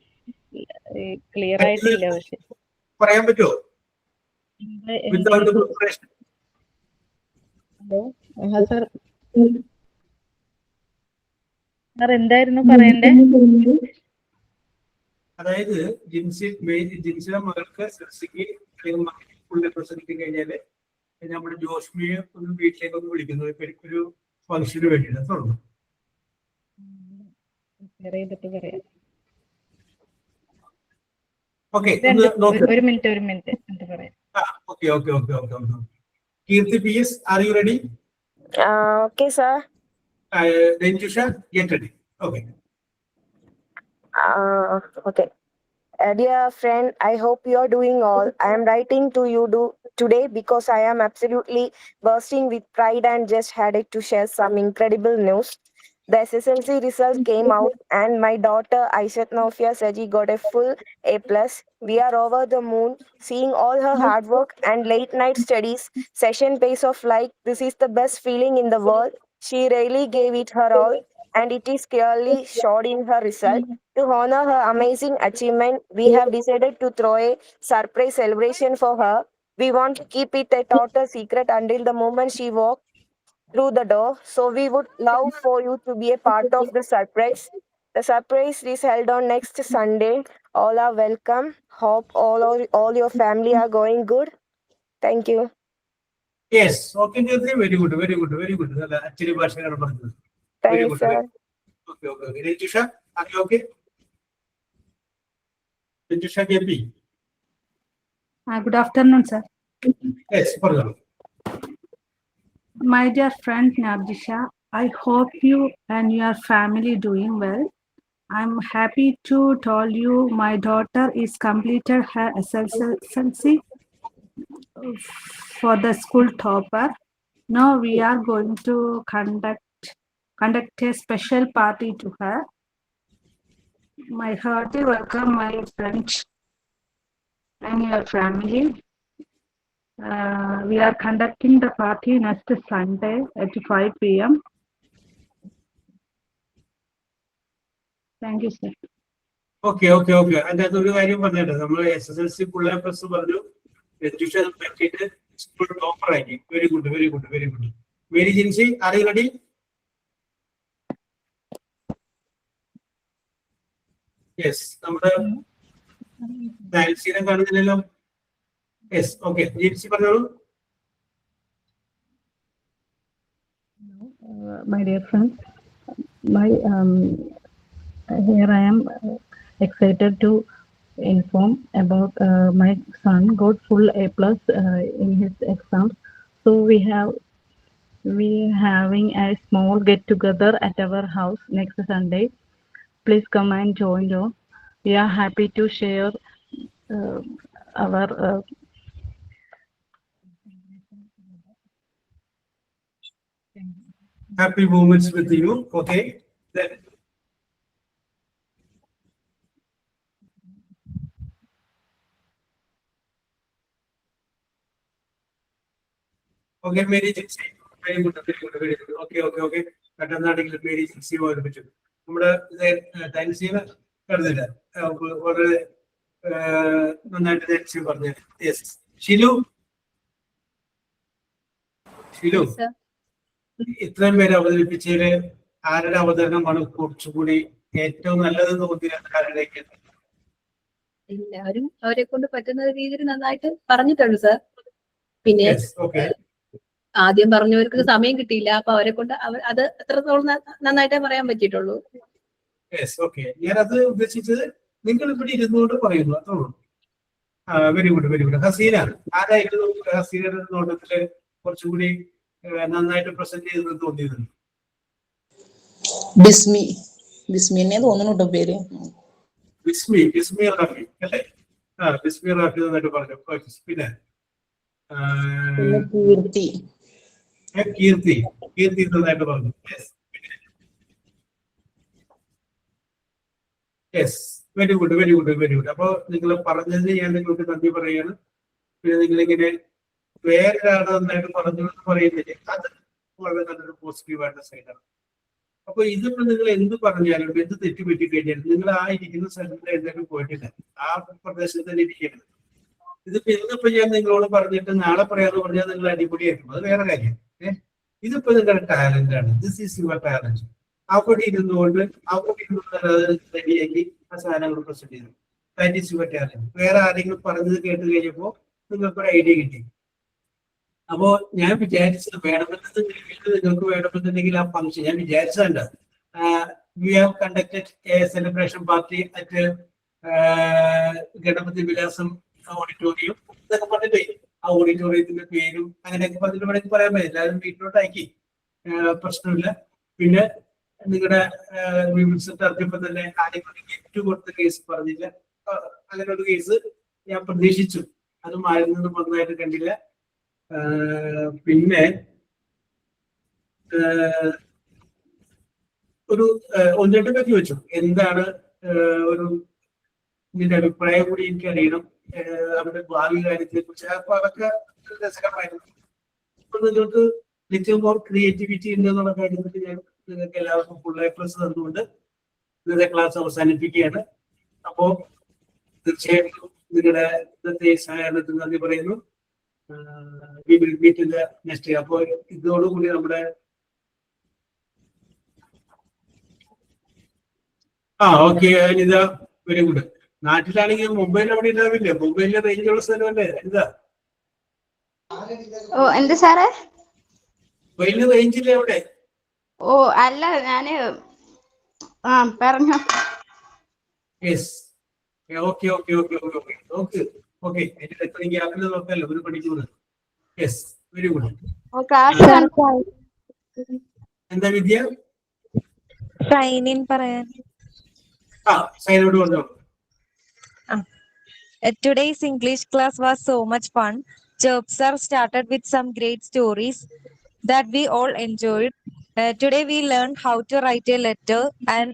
J: ക്ലിയർ ആയിട്ടില്ല. പക്ഷെ
C: പറയാൻ പറ്റുമോ?
J: സാർ എന്തായിരുന്നു പറയണ്ടേ?
C: അതായത് ജിൻസിയുടെ മകൾക്ക് SSLCക്ക് ഫുൾ A പ്ലസ് കിട്ടി കഴിഞ്ഞാല് നമ്മുടെ ജോഷ്മിയെ ഒന്ന് വീട്ടിലേക്ക് ഒന്ന് വിളിക്കുന്നു. ഇപ്പൊ എനിക്കൊരു ഫംഗ്ഷന് വേണ്ടിയിട്ട് തുടങ്ങും.
J: ഒരു മിനിറ്റ് എന്താ പറയാ?
C: Okay. Kirti PS, are you ready?
P: Okay, sir.
C: Then Tusha, get ready. Okay.
P: Okay. Dear friend, I hope you are doing all. I am writing to you today because I am absolutely bursting with pride and just had to share some incredible news. The SSLC results came out and my daughter Aishat Naufia Saji got a full A plus. We are over the moon seeing all her hard work and late night studies, session pace of like this is the best feeling in the world. She really gave it her all, and it is clearly showed in her result. To honor her amazing achievement, we have decided to throw a surprise celebration for her. We want to keep it a total secret until the moment she walks through the door. So we would love for you to be a part of the surprise. The surprise is held on next Sunday. All are welcome. Hope all your family are going good. Thank you.
C: Yes. Okay, very good, very good, very good. Actually, very
P: Thanks,
C: good.
P: sir.
C: Okay, okay, okay. Ritusha, are you okay? Ritusha KP.
Q: Good afternoon, sir.
C: Yes, for them.
Q: My dear friend Narjisha, I hope you and your family doing well. I'm happy to tell you my daughter is completed her SSLC for the school topper. Now we are going to conduct a special party to her. My hearty welcome, my friends and your family. We are conducting the party next Sunday at 5 p.m. Thank you, sir.
C: Okay, okay, okay. അതിനകത്ത് ഒരു കാര്യം പറഞ്ഞിട്ട് നമ്മൾ SSLC full A plus പറഞ്ഞു, education പറ്റിയിട്ട് school topper ആക്കി. Very good, very good, very good. Mary Jincy, are you ready? Yes, നമ്മുടെ നാൻസിനെ കാണുന്നില്ലല്ലോ. യെസ്, ഓക്കെ, ജിൻസി പറഞ്ഞോളൂ.
R: My dear friends, here I am excited to inform about my son got full A+ in his exams. So we having a small get together at our house next Sunday. Please come and join us. We are happy to share our
C: happy moments with you. Okay, then okay, Mary Jinsi, very good, very good, very good. Okay, okay, okay. പെട്ടെന്നാണെങ്കിൽ Mary Jincy ഓർമ്മിച്ചു. നമ്മുടെ താൻസീനെ കരുതില്ല, വളരെ നന്നായിട്ട് താൻസി പറഞ്ഞു. Yes, Shilu, Shilu, ഇത്രയും പേര് അവതരിപ്പിച്ചതില് ആരുടെ അവതരണമാണ് കുറച്ചുകൂടി ഏറ്റവും നല്ലതെന്ന് തോന്നിയത്? ആരുടെയൊക്കെ?
F: എല്ലാവരും അവരെ കൊണ്ട് പറ്റുന്ന രീതിയിൽ നന്നായിട്ട് പറഞ്ഞിട്ടുണ്ട് സർ. പിന്നെ ആദ്യം പറഞ്ഞവർക്ക് സമയം കിട്ടിയില്ല, അപ്പൊ അവരെ കൊണ്ട് അത് എത്രത്തോളം നന്നായിട്ടേ പറയാൻ പറ്റിയിട്ടുള്ളൂ.
C: ഞാനത് ഉദ്ദേശിച്ചത് നിങ്ങൾ ഇവിടെ ഇരുന്നുകൊണ്ട് പറയുന്നു, അത്രയുള്ളൂ. Very good, very good. Haseena, ആരായിരുന്നു ഹസീനയുടെ നോട്ടത്തില് കുറച്ചുകൂടി നന്നായിട്ട് പ്രസന്റ് ചെയ്തെന്ന് തോന്നിയത്?
E: ബിസ്മി, ബിസ്മിനെ തോന്നുന്നു കേട്ടോ പേര്.
C: ബിസ്മി, ബിസ്മി റാഫി അല്ലേ? ബിസ്മി റാഫി നന്നായിട്ട് പറഞ്ഞു. പിന്നെ
E: കീർത്തി,
C: കീർത്തി, കീർത്തി നന്നായിട്ട് പറഞ്ഞു. Yes, very good, very good, very good. അപ്പൊ നിങ്ങൾ പറഞ്ഞതിന് ഞാൻ നിങ്ങൾക്ക് നന്ദി പറയുകയാണ്. പിന്നെ നിങ്ങളിങ്ങനെ വേറൊരാളെ നന്നായിട്ട് പറഞ്ഞു എന്ന് പറയുന്നില്ലേ, അത് വളരെ നല്ലൊരു പോസിറ്റീവായിട്ടുള്ള സൈഡാണ്. അപ്പൊ ഇതിപ്പോ നിങ്ങൾ എന്ത് പറഞ്ഞാലും എന്ത് തെറ്റുപറ്റി കഴിഞ്ഞാലും നിങ്ങൾ ആ ഇരിക്കുന്ന സ്ഥലത്ത് എന്തെങ്കിലും പോയിട്ടില്ല, ആ പ്രദേശത്ത് തന്നെ ഇരിക്കരുത്. ഇതിപ്പോ ഇന്നിപ്പോ ഞാൻ നിങ്ങളോട് പറഞ്ഞിട്ട് നാളെ പറയാന്ന് പറഞ്ഞാൽ നിങ്ങൾ അടിപൊളിയായിരിക്കും, അത് വേറെ കാര്യം. ഇതിപ്പോ നിങ്ങളുടെ ടാലന്റ് ആണ്. This is your talent. അവിടെ ഇരുന്നുകൊണ്ട് റെഡിയാക്കി ആ സാധനങ്ങൾ പ്രസന്റ് ചെയ്തു. That is your talent. വേറെ ആരെങ്കിലും പറഞ്ഞത് കേട്ട് കഴിഞ്ഞപ്പോ നിങ്ങൾക്കൊരു ഐഡിയ കിട്ടി. അപ്പോ ഞാൻ വിചാരിച്ചത് വേണമെന്നുണ്ടെങ്കിൽ നിങ്ങൾക്ക് വേണമെന്നുണ്ടെങ്കിൽ ആ ഫംഗ്ഷൻ ഞാൻ വിചാരിച്ചതല്ല. We have conducted a celebration party at Ganapathi Vilasam auditorium എന്നൊക്കെ പറഞ്ഞിട്ടേ ആ ഓഡിറ്റോറിയത്തിന്റെ പേരും അങ്ങനെയൊക്കെ പറഞ്ഞിട്ട് വേണമെങ്കിൽ പറയാൻ പറ്റും. എല്ലാവരും വീട്ടിലോട്ട് അയക്കി, പ്രശ്നമില്ല. പിന്നെ നിങ്ങളുടെ വിമർശനത്തെ അറിഞ്ഞപ്പോ തന്നെ ആരെങ്കിലും ഗിഫ്റ്റ് കൊടുത്ത കേസ് പറഞ്ഞില്ല. അങ്ങനെ ഒരു കേസ് ഞാൻ പ്രതീക്ഷിച്ചു, അതും ആരിൽ നിന്നും വന്നതായിട്ട് കണ്ടില്ല. പിന്നെ ഒരു ഒന്ന് രണ്ട് പറ്റി വെച്ചു. എന്താണ് ഒരു ഇതിന്റെ അഭിപ്രായം കൂടി എനിക്ക് അറിയണം, അവരുടെ ഭാവി കാര്യത്തെ കുറിച്ച്. അപ്പൊ അതൊക്കെ രസകരമായിരുന്നു. അപ്പൊ നിങ്ങൾക്ക് ലിറ്റിൽ മോർ ക്രിയേറ്റിവിറ്റി ഉണ്ട് എന്നുള്ള കാര്യത്തിൽ ഞാൻ നിങ്ങൾക്ക് എല്ലാവർക്കും ഫുൾ A+ തന്നുകൊണ്ട് ഇന്നത്തെ ക്ലാസ് അവസാനിപ്പിക്കുകയാണ്. അപ്പോ തീർച്ചയായിട്ടും നിങ്ങളുടെ ഇന്നത്തെ സഹകരണത്തിന് നന്ദി പറയുന്നു. We will meet in the next year. അപ്പോൾ ഇതോടുകൂടി നമ്മുടെ ഓക്കെ അനിത, വെരി ഗുഡ്. നാട്ടിലാണെങ്കിൽ മൊബൈൽ അവിടെ ഉണ്ടാവില്ലേ? മൊബൈലിലെ റേഞ്ചുള്ള സ്ഥലമല്ലേ അനിത?
J: ഓ എന്ത് സാറേ?
C: മൊബൈലിന് റേഞ്ചില്ലേ അവിടെ?
J: ഓ അല്ല ഞാന് പറഞ്ഞോ.
C: Yes, okay okay okay okay okay okay okay. എന്റെ എത്ര ഗ്യാപ്പിൽ നോക്കാമല്ലോ, ഒരു പഠിക്കുന്നത്. Yes, very good. എന്താ വിദ്യ?
M: സൈൻ ഇൻ പറയാൻ.
C: സൈനോട് പറഞ്ഞോ.
M: Today's English class was so much fun. Job sir started with some great stories that we all enjoyed. Today we learned how to write a letter, and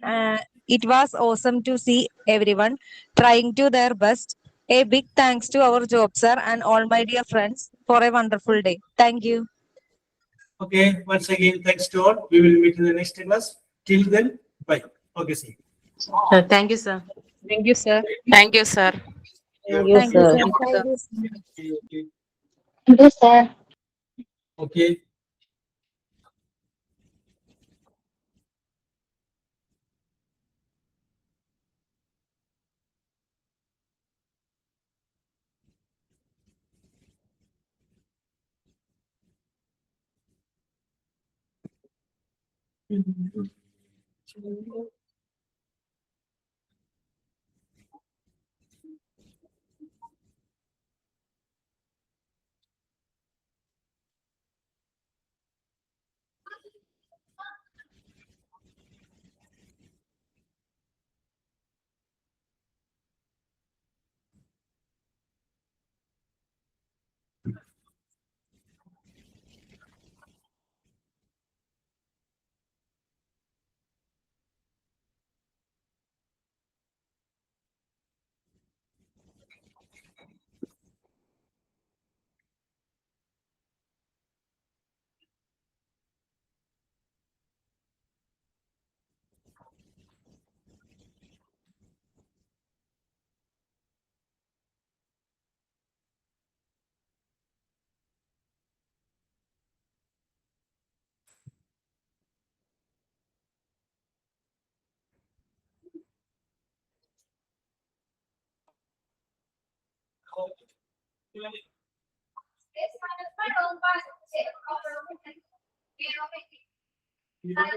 M: it was awesome to see everyone trying to their best. A big thanks to our job sir and all my dear friends for a wonderful day. Thank you.
C: Okay, once again, thanks to all. We will meet in the next class. Till then, bye. Okay, see.
H: Thank you, sir.
O: Thank you, sir.
L: Thank you, sir.
G: Thank you, sir.
C: Okay.
J: Yes, sir.
C: Okay. Yes.